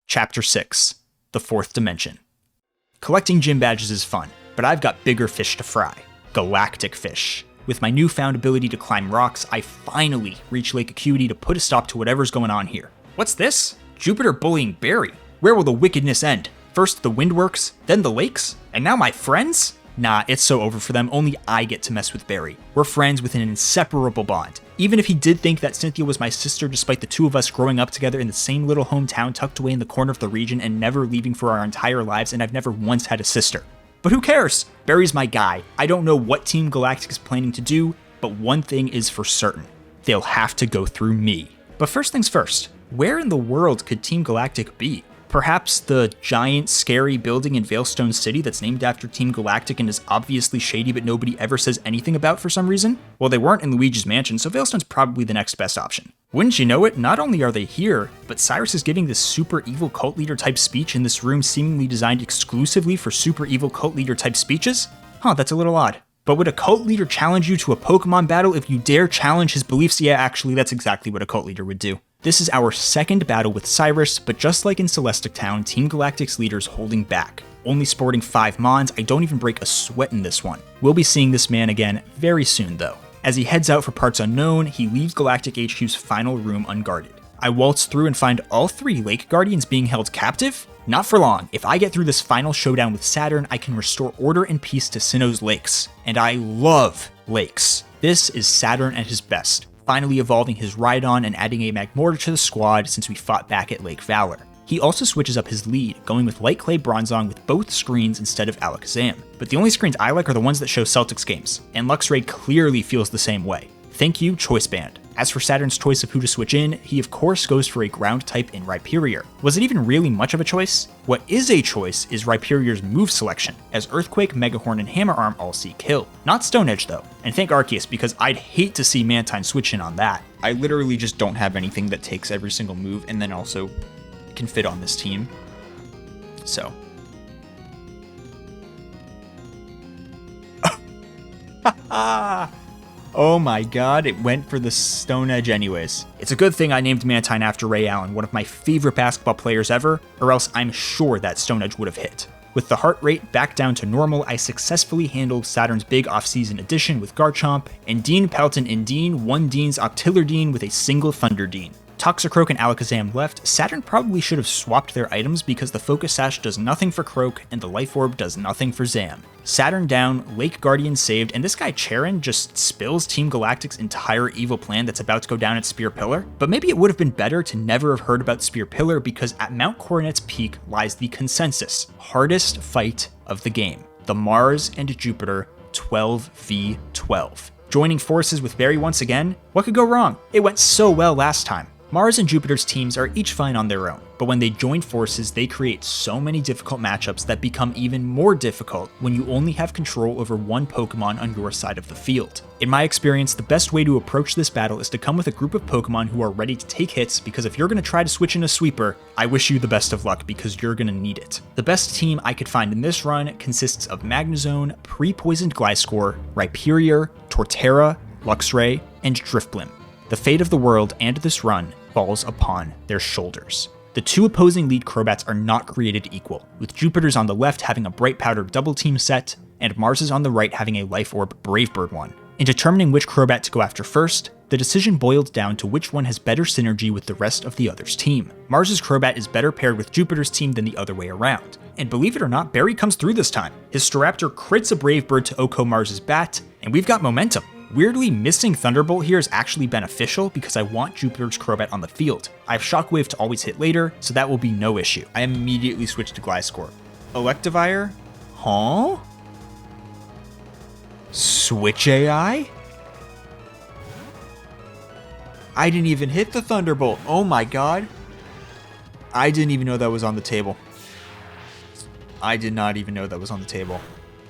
Chapter 6, The Fourth Dimension. Collecting gym badges is fun, but I've got bigger fish to fry. Galactic fish. With my newfound ability to climb rocks, I finally reach Lake Acuity to put a stop to whatever's going on here. What's this? Jupiter bullying Barry. Where will the wickedness end? First the Windworks, then the lakes, and now my friends? Nah, it's so over for them, only I get to mess with Barry. We're friends with an inseparable bond. Even if he did think that Cynthia was my sister despite the two of us growing up together in the same little hometown tucked away in the corner of the region and never leaving for our entire lives, and I've never once had a sister. But who cares? Barry's my guy. I don't know what Team Galactic is planning to do, but one thing is for certain. They'll have to go through me. But first things first, where in the world could Team Galactic be? Perhaps the giant, scary building in Veilstone City that's named after Team Galactic and is obviously shady but nobody ever says anything about for some reason? Well, they weren't in Luigi's mansion, so Veilstone's probably the next best option. Wouldn't you know it, not only are they here, but Cyrus is giving this super evil cult leader type speech in this room seemingly designed exclusively for super evil cult leader type speeches? Huh, that's a little odd. But would a cult leader challenge you to a Pokemon battle if you dare challenge his beliefs? Yeah, actually, that's exactly what a cult leader would do. This is our second battle with Cyrus, but just like in Celestic Town, Team Galactic's leader's holding back. Only sporting 5 Mons, I don't even break a sweat in this one. We'll be seeing this man again very soon though. As he heads out for parts unknown, he leaves Galactic HQ's final room unguarded. I waltz through and find all 3 Lake Guardians being held captive? Not for long. If I get through this final showdown with Saturn, I can restore order and peace to Sinnoh's lakes. And I love lakes. This is Saturn at his best, finally evolving his Rhydon and adding a Magmortar to the squad since we fought back at Lake Valor. He also switches up his lead, going with Light Clay Bronzong with both screens instead of Alakazam. But the only screens I like are the ones that show Celtics games, and Luxray clearly feels the same way. Thank you, Choice Band. As for Saturn's choice of who to switch in, he of course goes for a ground type in Rhyperior. Was it even really much of a choice? What is a choice is Rhyperior's move selection, as Earthquake, Megahorn, and Hammer Arm all see kill. Not Stone Edge though, and thank Arceus because I'd hate to see Mantine switch in on that. I literally just don't have anything that takes every single move and then also can fit on this team. So. Oh my god, it went for the Stone Edge anyways. It's a good thing I named Mantine after Ray Allen, one of my favorite basketball players ever, or else I'm sure that Stone Edge would have hit. With the heart rate back down to normal, I successfully handled Saturn's big off-season addition with Garchomp, and Dean Pelton and Dean won Dean's Octiller Dean with a single Thunder Dean. Toxicroak and Alakazam left, Saturn probably should have swapped their items because the Focus Sash does nothing for Croak and the Life Orb does nothing for Zam. Saturn down, Lake Guardian saved, and this guy Charon just spills Team Galactic's entire evil plan that's about to go down at Spear Pillar. But maybe it would have been better to never have heard about Spear Pillar because at Mount Coronet's peak lies the consensus hardest fight of the game. The Mars and Jupiter 12v12. Joining forces with Barry once again? What could go wrong? It went so well last time. Mars and Jupiter's teams are each fine on their own, but when they join forces, they create so many difficult matchups that become even more difficult when you only have control over one Pokemon on your side of the field. In my experience, the best way to approach this battle is to come with a group of Pokemon who are ready to take hits, because if you're going to try to switch in a sweeper, I wish you the best of luck because you're going to need it. The best team I could find in this run consists of Magnezone, Pre-Poisoned Gliscor, Rhyperior, Torterra, Luxray, and Drifblim. The fate of the world and this run falls upon their shoulders. The two opposing lead Crobats are not created equal, with Jupiter's on the left having a Bright Powder double team set, and Mars's on the right having a Life Orb Brave Bird one. In determining which Crobat to go after first, the decision boiled down to which one has better synergy with the rest of the other's team. Mars's Crobat is better paired with Jupiter's team than the other way around. And believe it or not, Barry comes through this time. His Staraptor crits a Brave Bird to Oko Mars's bat, and we've got momentum. Weirdly, missing Thunderbolt here is actually beneficial because I want Jupiter's Crobat on the field. I have Shockwave to always hit later, so that will be no issue. I immediately switch to Gliscor. Electivire? Huh? Switch AI? I didn't even hit the Thunderbolt. Oh my god. I didn't even know that was on the table. I did not even know that was on the table.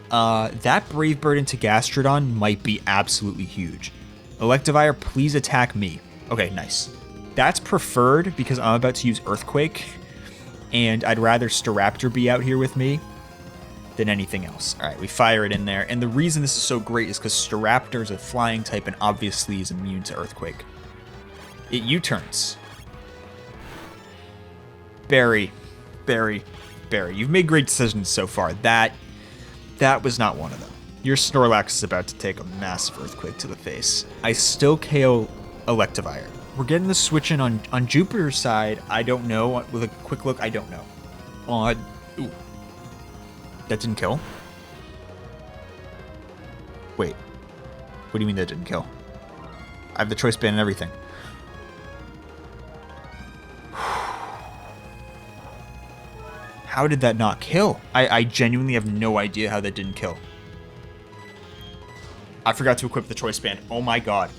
That Brave Bird into Gastrodon might be absolutely huge. Electivire, please attack me. Okay, nice. That's preferred because I'm about to use Earthquake, and I'd rather Staraptor be out here with me than anything else. Alright, we fire it in there, and the reason this is so great is because Staraptor is a flying type and obviously is immune to Earthquake. It U-turns. Barry. You've made great decisions so far. That was not one of them. Your Snorlax is about to take a massive earthquake to the face. I still KO Electivire. We're getting the switch in on Jupiter's side. I don't know. With a quick look, I don't know. Ooh. That didn't kill? Wait. What do you mean that didn't kill? I have the choice band and everything. How did that not kill? I genuinely have no idea how that didn't kill. I forgot to equip the choice band. Oh my god.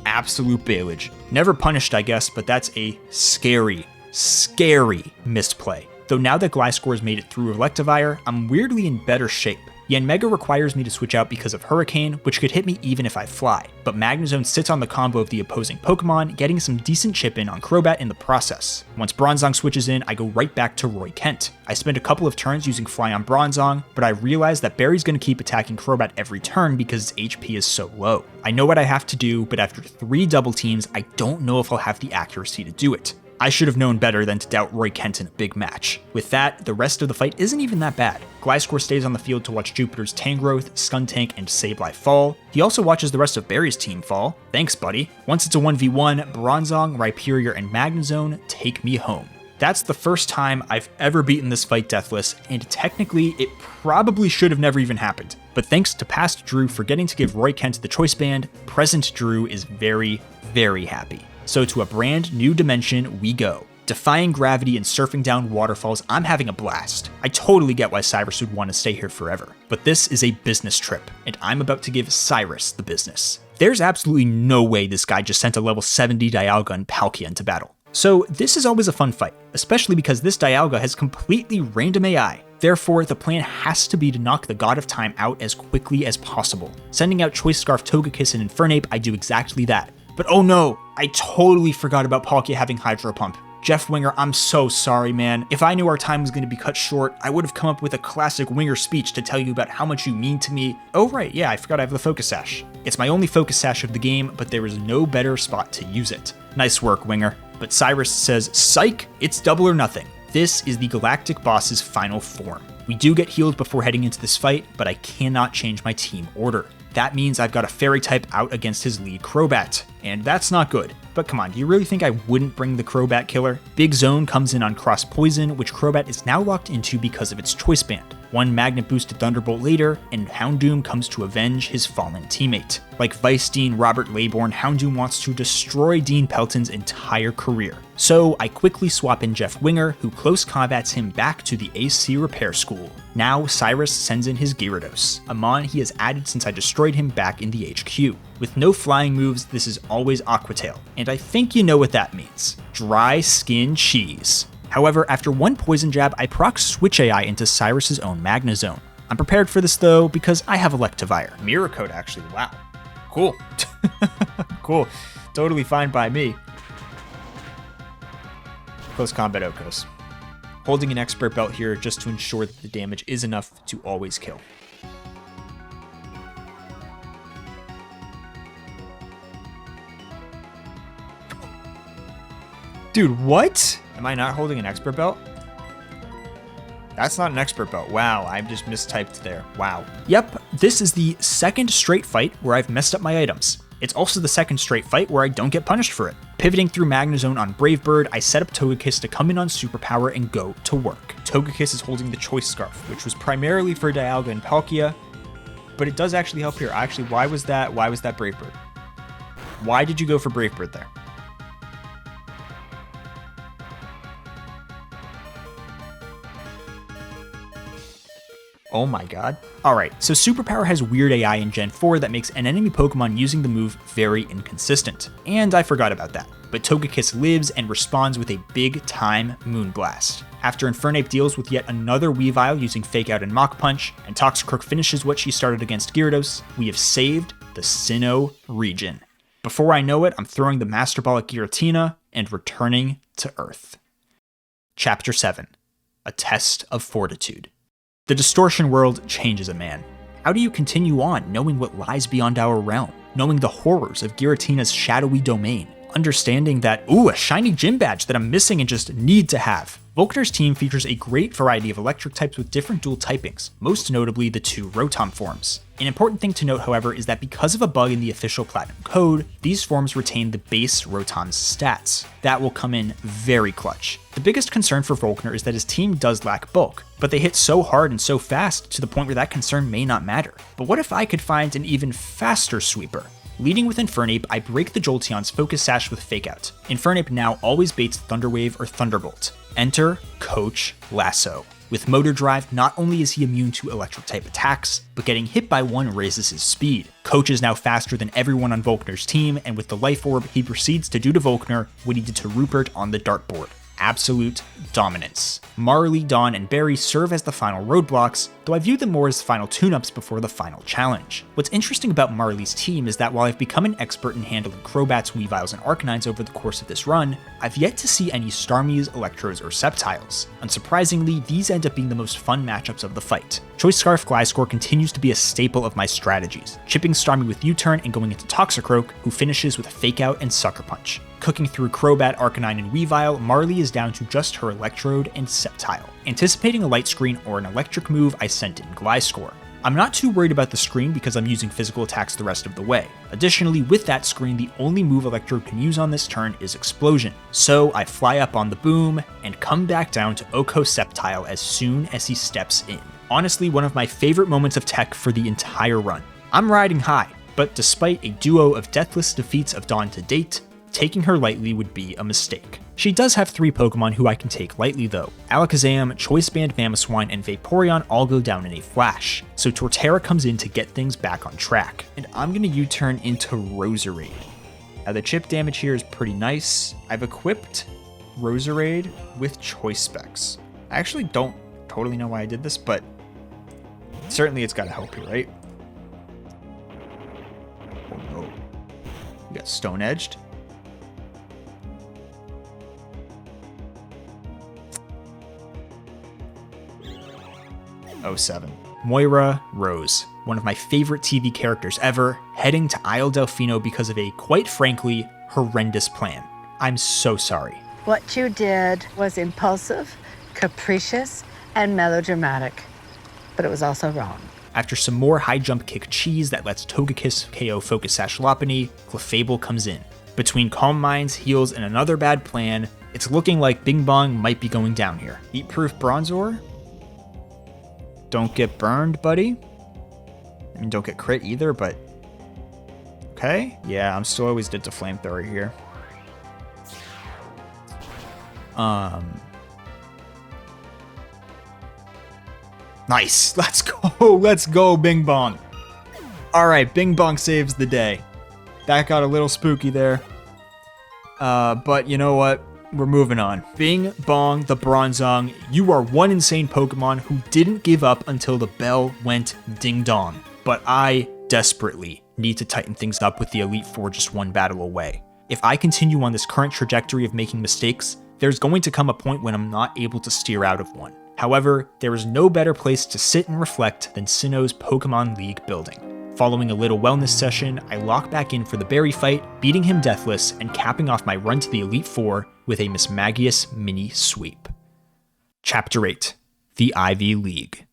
Absolute bailage. Never punished, I guess, but that's a scary, scary misplay. Though now that Gliscor has made it through Electivire, I'm weirdly in better shape. Yanmega requires me to switch out because of Hurricane, which could hit me even if I fly, but Magnezone sits on the combo of the opposing Pokemon, getting some decent chip in on Crobat in the process. Once Bronzong switches in, I go right back to Roy Kent. I spend a couple of turns using Fly on Bronzong, but I realize that Barry's going to keep attacking Crobat every turn because its HP is so low. I know what I have to do, but after 3 double teams, I don't know if I'll have the accuracy to do it. I should have known better than to doubt Roy Kent in a big match. With that, the rest of the fight isn't even that bad. Gliscor stays on the field to watch Jupiter's Tangrowth, Skuntank, and Sableye fall. He also watches the rest of Barry's team fall. Thanks, buddy. Once it's a 1v1, Bronzong, Rhyperior, and Magnezone take me home. That's the first time I've ever beaten this fight deathless, and technically, it probably should have never even happened. But thanks to past Drew forgetting to give Roy Kent the choice band, present Drew is very, very happy. So to a brand new dimension we go. Defying gravity and surfing down waterfalls, I'm having a blast. I totally get why Cyrus would want to stay here forever. But this is a business trip, and I'm about to give Cyrus the business. There's absolutely no way this guy just sent a level 70 Dialga and Palkia into battle. So this is always a fun fight, especially because this Dialga has completely random AI. Therefore, the plan has to be to knock the God of Time out as quickly as possible. Sending out Choice Scarf, Togekiss, and Infernape, I do exactly that. But oh no, I totally forgot about Palkia having Hydro Pump. Jeff Winger, I'm so sorry, man. If I knew our time was going to be cut short, I would have come up with a classic Winger speech to tell you about how much you mean to me. Oh right, yeah, I forgot I have the Focus Sash. It's my only Focus Sash of the game, but there is no better spot to use it. Nice work, Winger. But Cyrus says, psych, it's double or nothing. This is the Galactic Boss's final form. We do get healed before heading into this fight, but I cannot change my team order. That means I've got a Fairy type out against his lead Crobat, and that's not good. But come on, do you really think I wouldn't bring the Crobat killer? Big Zone comes in on Cross Poison, which Crobat is now locked into because of its Choice Band. One Magnet Boosted Thunderbolt later, and Houndoom comes to avenge his fallen teammate. Like Vice Dean Robert Laybourne, Houndoom wants to destroy Dean Pelton's entire career. So I quickly swap in Jeff Winger, who close combats him back to the AC Repair School. Now Cyrus sends in his Gyarados, a mon he has added since I destroyed him back in the HQ. With no flying moves, this is always Aqua Tail, and I think you know what that means. Dry skin cheese. However, after one Poison Jab, I proc Switch AI into Cyrus's own Magnezone. I'm prepared for this though, because I have Electivire. Mirror Code actually, wow. Cool. Cool. Totally fine by me. Close Combat Okos. Holding an Expert Belt here just to ensure that the damage is enough to always kill. Dude, what? Am I not holding an Expert Belt? That's not an Expert Belt. Wow, I just mistyped there. Wow. Yep, this is the second straight fight where I've messed up my items. It's also the second straight fight where I don't get punished for it. Pivoting through Magnezone on Brave Bird, I set up Togekiss to come in on Superpower and go to work. Togekiss is holding the Choice Scarf, which was primarily for Dialga and Palkia, but it does actually help here. Actually, why was that Brave Bird? Why did you go for Brave Bird there? Oh my god. Alright, so Superpower has weird AI in Gen 4 that makes an enemy Pokemon using the move very inconsistent. And I forgot about that. But Togekiss lives and responds with a big time Moonblast. After Infernape deals with yet another Weavile using Fake Out and Mach Punch, and Toxicroak finishes what she started against Gyarados, we have saved the Sinnoh region. Before I know it, I'm throwing the Master Ball at Giratina and returning to Earth. Chapter 7. A Test of Fortitude. The distortion world changes a man. How do you continue on knowing what lies beyond our realm? Knowing the horrors of Giratina's shadowy domain? Understanding that, ooh, a shiny gym badge that I'm missing and just need to have. Volkner's team features a great variety of electric types with different dual typings, most notably the 2 Rotom forms. An important thing to note, however, is that because of a bug in the official Platinum code, these forms retain the base Rotom's stats. That will come in very clutch. The biggest concern for Volkner is that his team does lack bulk, but they hit so hard and so fast to the point where that concern may not matter. But what if I could find an even faster sweeper? Leading with Infernape, I break the Jolteon's Focus Sash with Fake Out. Infernape now always baits Thunder Wave or Thunderbolt. Enter Coach Lasso. With Motor Drive, not only is he immune to electric type attacks, but getting hit by one raises his speed. Coach is now faster than everyone on Volkner's team, and with the Life Orb, he proceeds to do to Volkner what he did to Rupert on the dartboard. Absolute dominance. Marley, Dawn, and Barry serve as the final roadblocks, though I view them more as final tune-ups before the final challenge. What's interesting about Marley's team is that while I've become an expert in handling Crobats, Weaviles, and Arcanines over the course of this run, I've yet to see any Starmies, Electros, or Sceptiles. Unsurprisingly, these end up being the most fun matchups of the fight. Choice Scarf Gliscor continues to be a staple of my strategies, chipping Starmie with U-Turn and going into Toxicroak, who finishes with Fake Out and Sucker Punch. Cooking through Crobat, Arcanine, and Weavile, Marley is down to just her Electrode and Sceptile. Anticipating a Light Screen or an electric move, I sent in Gliscor. I'm not too worried about the screen because I'm using physical attacks the rest of the way. Additionally, with that screen, the only move Electrode can use on this turn is Explosion. So I fly up on the boom and come back down to Oko Sceptile as soon as he steps in. Honestly, one of my favorite moments of tech for the entire run. I'm riding high, but despite a duo of deathless defeats of Dawn to date, taking her lightly would be a mistake. She does have 3 Pokemon who I can take lightly though. Alakazam, Choice Band Mamoswine, and Vaporeon all go down in a flash, so Torterra comes in to get things back on track. And I'm gonna U-turn into Roserade. Now the chip damage here is pretty nice. I've equipped Roserade with Choice Specs. I actually don't totally know why I did this, but certainly it's gotta help you, right? Oh no. We got Stone Edged. Moira Rose, one of my favorite TV characters ever, heading to Isle Delfino because of a, quite frankly, horrendous plan. I'm so sorry. What you did was impulsive, capricious, and melodramatic, but it was also wrong. After some more high jump kick cheese that lets Togekiss KO Focus Sash Lopunny, Clefable comes in. Between Calm Minds, heals, and another bad plan, it's looking like Bing Bong might be going down here. Heat Proof Bronzor? Don't get burned, buddy. I mean, don't get crit either, but okay. Yeah, I'm still always dead to Flamethrower here. Nice. Let's go. Let's go, Bing Bong. All right, Bing Bong saves the day. That got a little spooky there. But you know what? We're moving on. Bing Bong the Bronzong, you are one insane Pokemon who didn't give up until the bell went ding dong. But I desperately need to tighten things up with the Elite Four just one battle away. If I continue on this current trajectory of making mistakes, there's going to come a point when I'm not able to steer out of one. However, there is no better place to sit and reflect than Sinnoh's Pokemon League building. Following a little wellness session, I lock back in for the berry fight, beating him deathless and capping off my run to the Elite Four with a Mismagius mini sweep. Chapter 8, The Ivy League.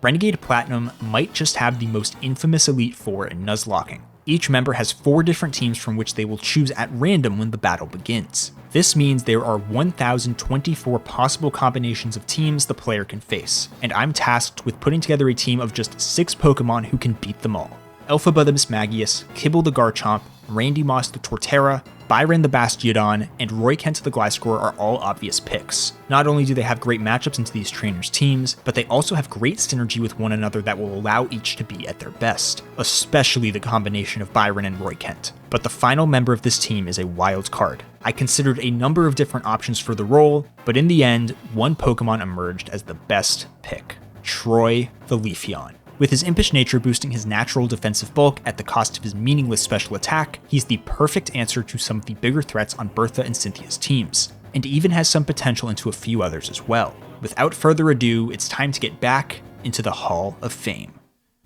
Renegade Platinum might just have the most infamous Elite Four in Nuzlocking. Each member has 4 different teams from which they will choose at random when the battle begins. This means there are 1,024 possible combinations of teams the player can face, and I'm tasked with putting together a team of just 6 Pokemon who can beat them all. Elphaba the Mismagius, Kibble the Garchomp, Randy Moss the Torterra, Byron the Bastiodon, and Roy Kent the Gliscor are all obvious picks. Not only do they have great matchups into these trainers' teams, but they also have great synergy with one another that will allow each to be at their best, especially the combination of Byron and Roy Kent. But the final member of this team is a wild card. I considered a number of different options for the role, but in the end, one Pokemon emerged as the best pick: Troy the Leafeon. With his impish nature boosting his natural defensive bulk at the cost of his meaningless special attack, he's the perfect answer to some of the bigger threats on Bertha and Cynthia's teams, and even has some potential into a few others as well. Without further ado, it's time to get back into the Hall of Fame.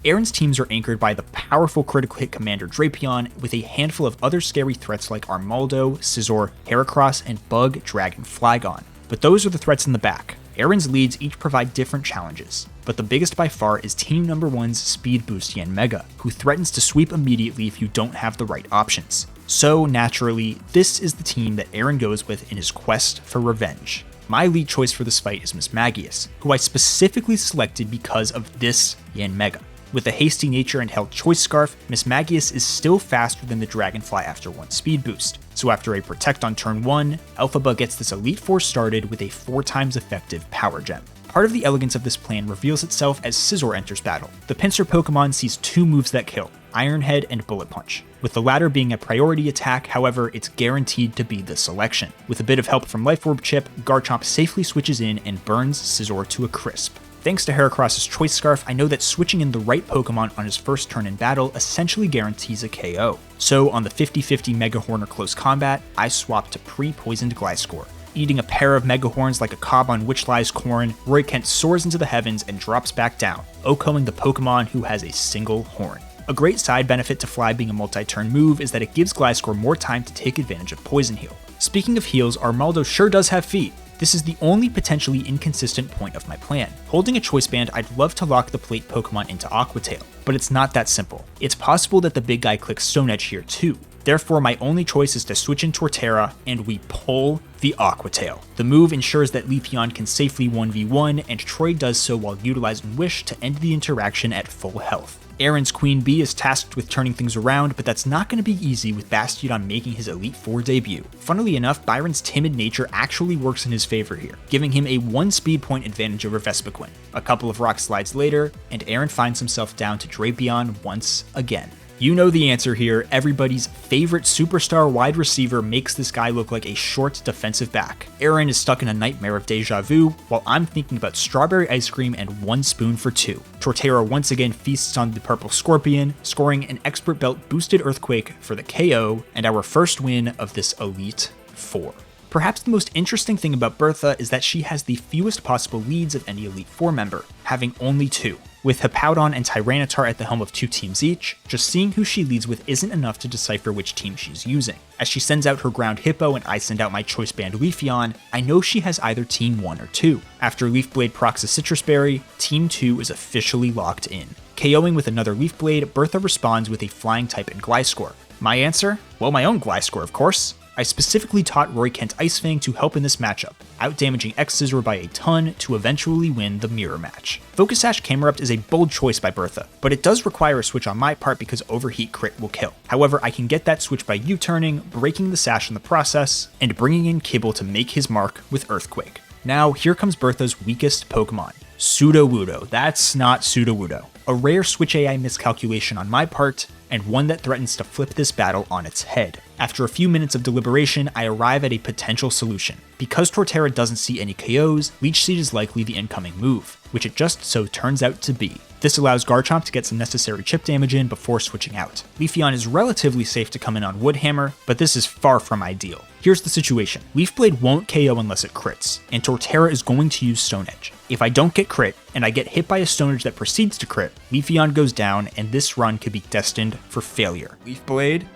Aaron's teams are anchored by the powerful critical hit commander Drapion, with a handful of other scary threats like Armaldo, Scizor, Heracross, and Bug Dragon Flygon. But those are the threats in the back. Aaron's leads each provide different challenges, but the biggest by far is Team Number 1's Speed Boost Yanmega, who threatens to sweep immediately if you don't have the right options. So naturally, this is the team that Aaron goes with in his quest for revenge. My lead choice for this fight is Mismagius, who I specifically selected because of this Yanmega. With a hasty nature and held Choice Scarf, Mismagius is still faster than the Dragonfly after 1 speed boost, so after a Protect on turn 1, Elphaba gets this Elite Four started with a 4 times effective Power Gem. Part of the elegance of this plan reveals itself as Scizor enters battle. The pincer Pokemon sees 2 moves that kill, Iron Head and Bullet Punch. With the latter being a priority attack, however, it's guaranteed to be the selection. With a bit of help from Life Orb Chip, Garchomp safely switches in and burns Scizor to a crisp. Thanks to Heracross's Choice Scarf, I know that switching in the right Pokemon on his first turn in battle essentially guarantees a KO. So on the 50-50 Mega Horn or Close Combat, I swap to pre-poisoned Gliscor. Eating a pair of Mega Horns like a cob on Which Lies Corn, Roy Kent soars into the heavens and drops back down, OHKOing the Pokemon who has a single horn. A great side benefit to Fly being a multi-turn move is that it gives Gliscor more time to take advantage of Poison Heal. Speaking of heals, Armaldo sure does have feet. This is the only potentially inconsistent point of my plan. Holding a Choice Band, I'd love to lock the plate Pokemon into Aqua Tail, but it's not that simple. It's possible that the big guy clicks Stone Edge here too. Therefore, my only choice is to switch in Torterra, and we pull the Aqua Tail. The move ensures that Leafeon can safely 1v1, and Troy does so while utilizing Wish to end the interaction at full health. Aaron's Queen Bee is tasked with turning things around, but that's not going to be easy with Bastiodon making his Elite Four debut. Funnily enough, Byron's timid nature actually works in his favor here, giving him a 1 speed point advantage over Vespiquen. A couple of rock slides later, and Aaron finds himself down to Drapion once again. You know the answer here. Everybody's favorite superstar wide receiver makes this guy look like a short defensive back. Aaron is stuck in a nightmare of deja vu, while I'm thinking about strawberry ice cream and 1 spoon for 2. Torterra once again feasts on the purple scorpion, scoring an Expert Belt boosted Earthquake for the KO and our first win of this Elite Four. Perhaps the most interesting thing about Bertha is that she has the fewest possible leads of any Elite Four member, having only 2. With Hippowdon and Tyranitar at the helm of 2 teams each, just seeing who she leads with isn't enough to decipher which team she's using. As she sends out her ground Hippo and I send out my Choice Band Leafeon, I know she has either Team 1 or 2. After Leaf Blade procs a Citrus Berry, Team 2 is officially locked in. KOing with another Leaf Blade, Bertha responds with a Flying type and Gliscor. My answer? Well, my own Gliscor, of course. I specifically taught Roy Kent Ice Fang to help in this matchup, outdamaging X-Scissor by a ton to eventually win the mirror match. Focus Sash Camerupt is a bold choice by Bertha, but it does require a switch on my part because Overheat crit will kill. However, I can get that switch by U-turning, breaking the Sash in the process, and bringing in Kibble to make his mark with Earthquake. Now, here comes Bertha's weakest Pokemon, Sudowoodo. That's not Sudowoodo. A rare Switch AI miscalculation on my part, and one that threatens to flip this battle on its head. After a few minutes of deliberation, I arrive at a potential solution. Because Torterra doesn't see any KOs, Leech Seed is likely the incoming move, which it just so turns out to be. This allows Garchomp to get some necessary chip damage in before switching out. Leafeon is relatively safe to come in on Woodhammer, but this is far from ideal. Here's the situation. Leaf Blade won't KO unless it crits, and Torterra is going to use Stone Edge. If I don't get crit, and I get hit by a Stone Edge that proceeds to crit, Leafeon goes down, and this run could be destined for failure. Leaf Blade.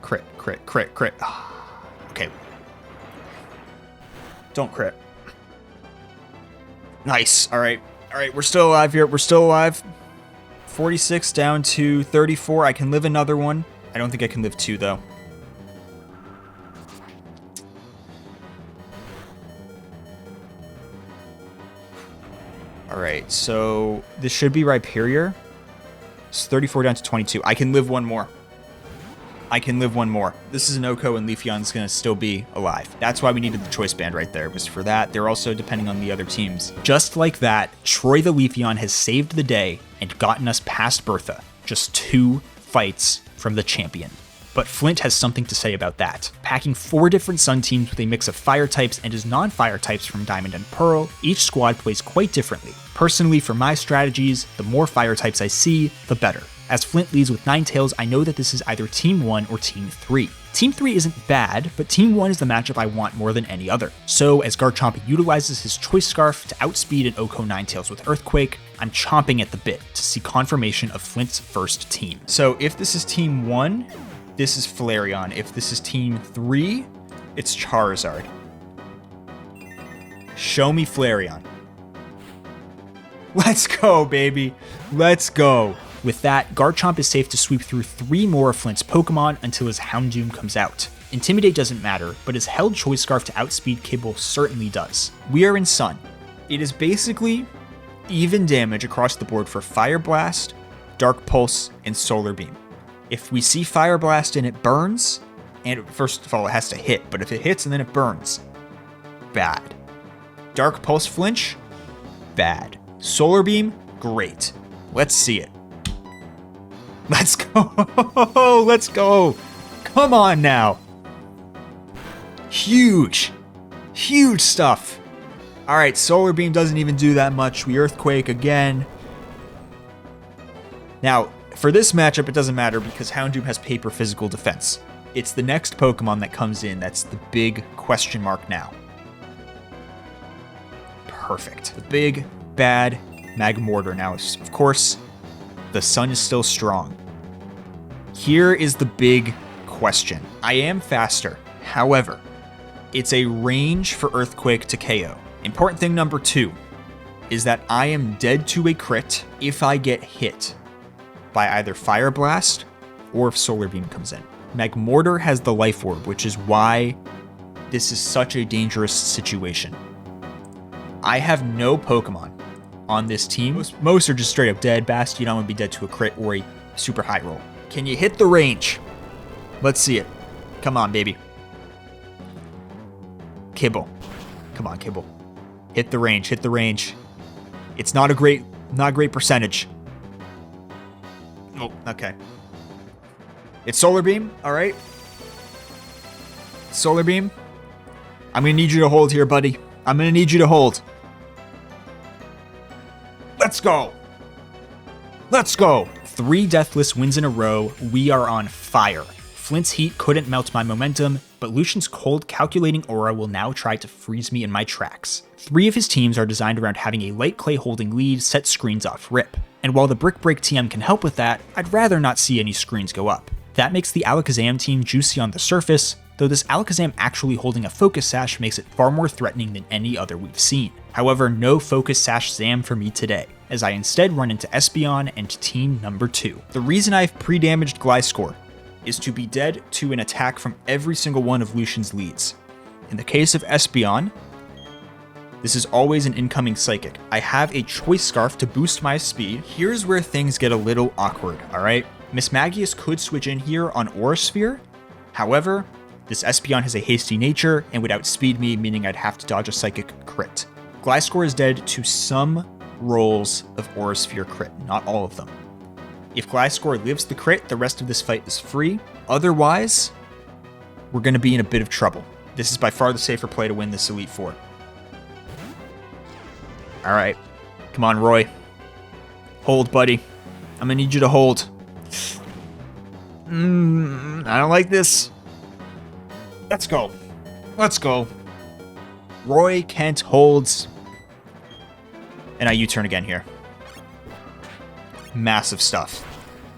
Crit, crit, crit, crit. Okay. Don't crit. Nice. All right, we're still alive here. We're still alive. 46 down to 34. I can live another one. I don't think I can live 2, though. All right, so this should be Rhyperior. It's 34 down to 22. I can live one more. I can live one more. This is an OHKO and Leafeon's going to still be alive. That's why we needed the Choice Band right there. It was for that. They're also depending on the other teams. Just like that, Troy the Leafeon has saved the day and gotten us past Bertha. Just 2 fights from the champion. But Flint has something to say about that. Packing 4 different Sun teams with a mix of fire types and his non-fire types from Diamond and Pearl, each squad plays quite differently. Personally, for my strategies, the more fire types I see, the better. As Flint leads with Ninetales, I know that this is either Team 1 or Team 3. Team 3 isn't bad, but Team 1 is the matchup I want more than any other. So, as Garchomp utilizes his Choice Scarf to outspeed an OHKO Ninetales with Earthquake, I'm chomping at the bit to see confirmation of Flint's first team. So, if this is Team 1, this is Flareon. If this is Team 3, it's Charizard. Show me Flareon. Let's go, baby. Let's go. With that, Garchomp is safe to sweep through 3 more of Flint's Pokemon until his Houndoom comes out. Intimidate doesn't matter, but his held Choice Scarf to outspeed Kibble certainly does. We are in Sun. It is basically even damage across the board for Fire Blast, Dark Pulse, and Solar Beam. If we see Fire Blast and it burns, and first of all it has to hit, but if it hits and then it burns, bad. Dark Pulse flinch, bad. Solar Beam, great. Let's see it. Let's go. Let's go. Come on now. Huge. Huge stuff. All right, Solar Beam doesn't even do that much. We Earthquake again. Now, for this matchup, it doesn't matter because Houndoom has Paper Physical Defense. It's the next Pokemon that comes in that's the big question mark now. Perfect. The big, bad Magmortar. Now, of course, the sun is still strong. Here is the big question. I am faster. However, it's a range for Earthquake to KO. Important thing number 2 is that I am dead to a crit if I get hit by either Fire Blast or if Solar Beam comes in. Magmortar has the Life Orb, which is why this is such a dangerous situation. I have no Pokemon on this team. Most are just straight up dead. Bastiodon would be dead to a crit or a super high roll. Can you hit the range? Let's see it. Come on, baby. Kibble. Come on, Kibble. Hit the range, hit the range. It's not a great percentage. Oh, okay. It's Solar Beam, all right. Solar Beam. I'm gonna need you to hold here, buddy. I'm gonna need you to hold. Let's go. Let's go. 3 deathless wins in a row. We are on fire. Flint's heat couldn't melt my momentum, but Lucian's cold, calculating aura will now try to freeze me in my tracks. 3 of his teams are designed around having a light clay holding lead set screens off rip. And while the Brick Break TM can help with that, I'd rather not see any screens go up. That makes the Alakazam team juicy on the surface, though this Alakazam actually holding a Focus Sash makes it far more threatening than any other we've seen. However, no Focus Sash Zam for me today, as I instead run into Espeon and team number 2. The reason I've pre-damaged Gliscor is to be dead to an attack from every single one of Lucian's leads. In the case of Espeon, this is always an incoming Psychic. I have a Choice Scarf to boost my speed. Here's where things get a little awkward, alright? Mismagius could switch in here on Aura Sphere. However, this Espeon has a hasty nature and would outspeed me, meaning I'd have to dodge a Psychic crit. Gliscor is dead to some rolls of Aura Sphere crit, not all of them. If Gliscor lives the crit, the rest of this fight is free. Otherwise, we're going to be in a bit of trouble. This is by far the safer play to win this Elite Four. Alright. Come on, Roy. Hold, buddy. I'm going to need you to hold. I don't like this. Let's go. Let's go. Roy Kent holds. And I U-turn again here. Massive stuff.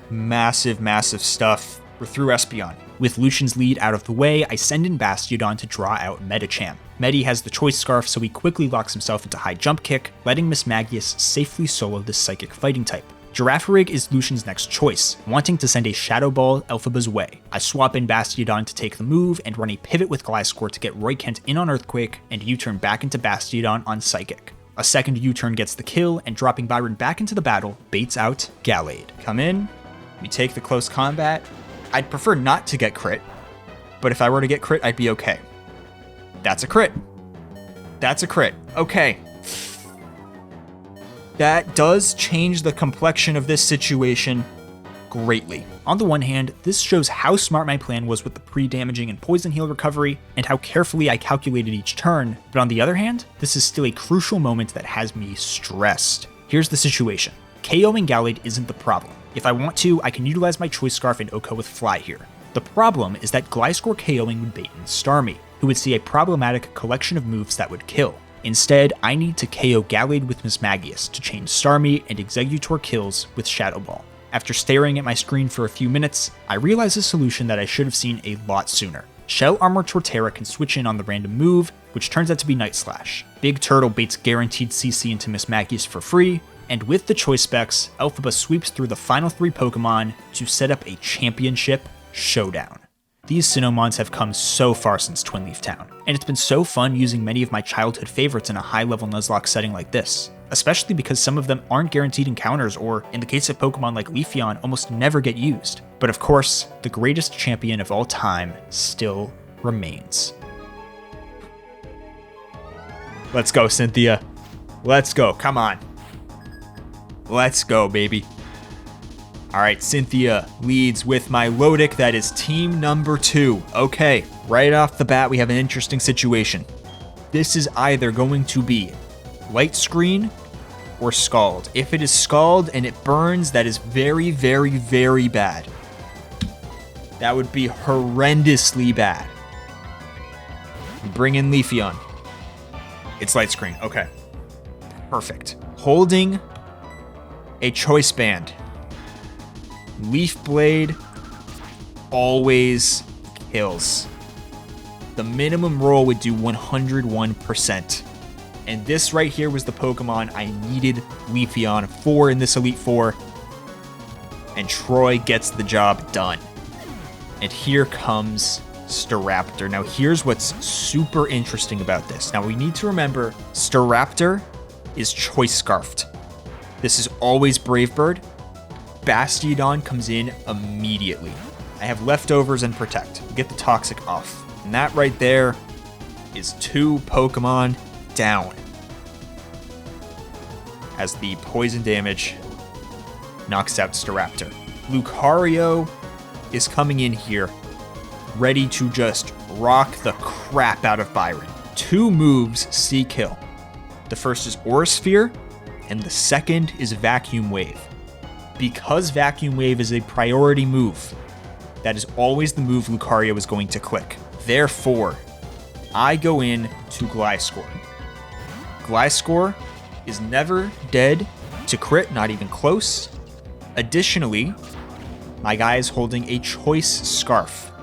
Massive, massive stuff. We're through Espeon. With Lucian's lead out of the way, I send in Bastiodon to draw out Medicham. Medi has the Choice Scarf, so he quickly locks himself into high jump kick, letting Mismagius safely solo this Psychic fighting type. Girafarig is Lucian's next choice, wanting to send a Shadow Ball Elphaba's way. I swap in Bastiodon to take the move and run a pivot with Gliscor to get Roy Kent in on Earthquake and U-turn back into Bastiodon on Psychic. A second U-turn gets the kill, and dropping Byron back into the battle baits out Gallade. Come in, we take the close combat. I'd prefer not to get crit, but if I were to get crit, I'd be okay. That's a crit. That's a crit. Okay. That does change the complexion of this situation greatly. On the one hand, this shows how smart my plan was with the pre-damaging and poison heal recovery, and how carefully I calculated each turn, but on the other hand, this is still a crucial moment that has me stressed. Here's the situation. KOing Gallade isn't the problem. If I want to, I can utilize my Choice Scarf and Oko with Fly here. The problem is that Gliscor KOing would bait in Starmie, who would see a problematic collection of moves that would kill. Instead, I need to KO Gallade with Mismagius to chain Starmie and Exeggutor kills with Shadow Ball. After staring at my screen for a few minutes, I realized a solution that I should have seen a lot sooner. Shell Armor Torterra can switch in on the random move, which turns out to be Night Slash. Big Turtle baits guaranteed CC into Mismagius for free, and with the choice specs, Elphaba sweeps through the final 3 Pokemon to set up a championship showdown. These Sinnoh mons have come so far since Twin Leaf Town, and it's been so fun using many of my childhood favorites in a high-level Nuzlocke setting like this, especially because some of them aren't guaranteed encounters or, in the case of Pokemon like Leafeon, almost never get used. But of course, the greatest champion of all time still remains. Let's go, Cynthia. Let's go, come on. Let's go, baby. Alright, Cynthia leads with my Milotic. That is team number 2. Okay, right off the bat, we have an interesting situation. This is either going to be Light Screen or Scald. If it is Scald and it burns, that is very, very, very bad. That would be horrendously bad. Bring in Leafeon. It's Light Screen. Okay. Perfect. Holding a Choice Band. Leaf Blade always kills. The minimum roll would do 101%. And this right here was the Pokemon I needed Leafeon for in this Elite Four. And Troy gets the job done. And here comes Staraptor. Now here's what's super interesting about this. Now we need to remember Staraptor is Choice Scarfed. This is always Brave Bird. Bastiodon comes in immediately. I have Leftovers and Protect. Get the Toxic off. And that right there is 2 Pokemon down. As the poison damage knocks out Staraptor. Lucario is coming in here, ready to just rock the crap out of Byron. 2 moves see kill. The first is Aura Sphere, and the second is Vacuum Wave. Because Vacuum Wave is a priority move, that is always the move Lucario is going to click. Therefore, I go in to Gliscor. Gliscor is never dead to crit, not even close. Additionally, my guy is holding a Choice Scarf.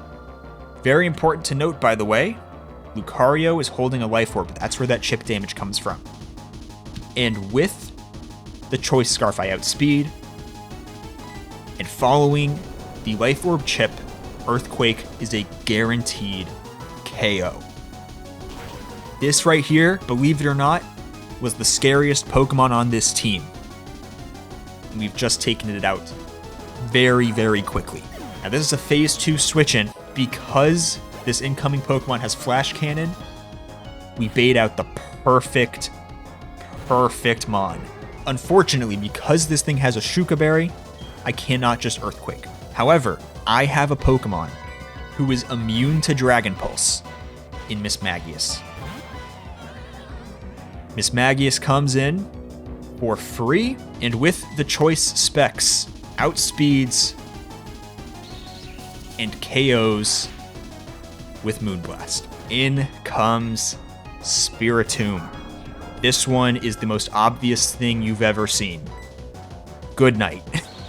Very important to note, by the way, Lucario is holding a Life Orb. That's where that chip damage comes from. And with the Choice Scarf, I outspeed. And following the Life Orb chip, Earthquake is a guaranteed KO. This right here, believe it or not, was the scariest Pokemon on this team. And we've just taken it out very, very quickly. Now this is a phase 2 switch in. Because this incoming Pokemon has Flash Cannon, we bait out the perfect Mon. Unfortunately, because this thing has a Shuka Berry, I cannot just Earthquake. However, I have a Pokemon who is immune to Dragon Pulse in Mismagius. Mismagius comes in for free, and with the choice specs, outspeeds and KOs with Moonblast. In comes Spiritomb. This one is the most obvious thing you've ever seen. Good night.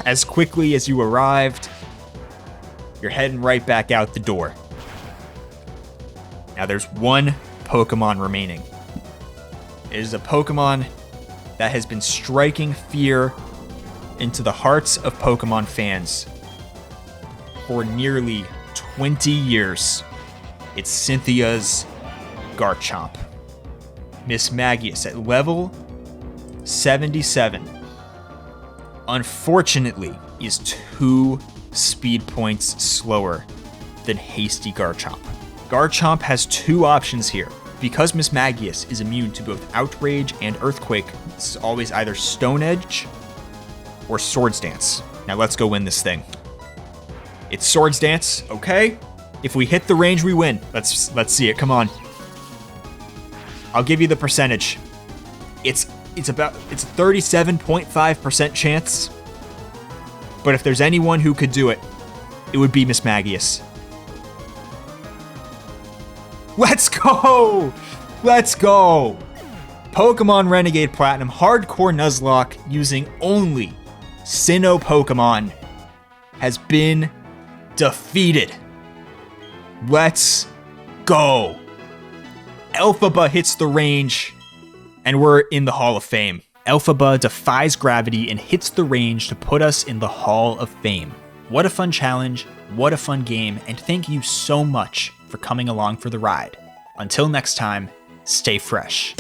As quickly as you arrived, you're heading right back out the door. Now there's one Pokemon remaining. It is a Pokemon that has been striking fear into the hearts of Pokemon fans for nearly 20 years. It's Cynthia's Garchomp. Mismagius at level 77, unfortunately, is 2 speed points slower than Hasty Garchomp. Garchomp has 2 options here. Because Mismagius is immune to both Outrage and Earthquake, this is always either Stone Edge or Swords Dance. Now let's go win this thing. It's Swords Dance, okay? If we hit the range, we win. Let's see it. Come on. I'll give you the percentage. It's a 37.5% chance. But if there's anyone who could do it, it would be Mismagius. Let's go! Let's go! Pokémon Renegade Platinum Hardcore Nuzlocke using only Sinnoh Pokemon has been defeated. Let's go. Elphaba hits the range, and we're in the Hall of Fame. Elphaba defies gravity and hits the range to put us in the Hall of Fame. What a fun challenge, what a fun game, and thank you so much for coming along for the ride. Until next time, stay fresh.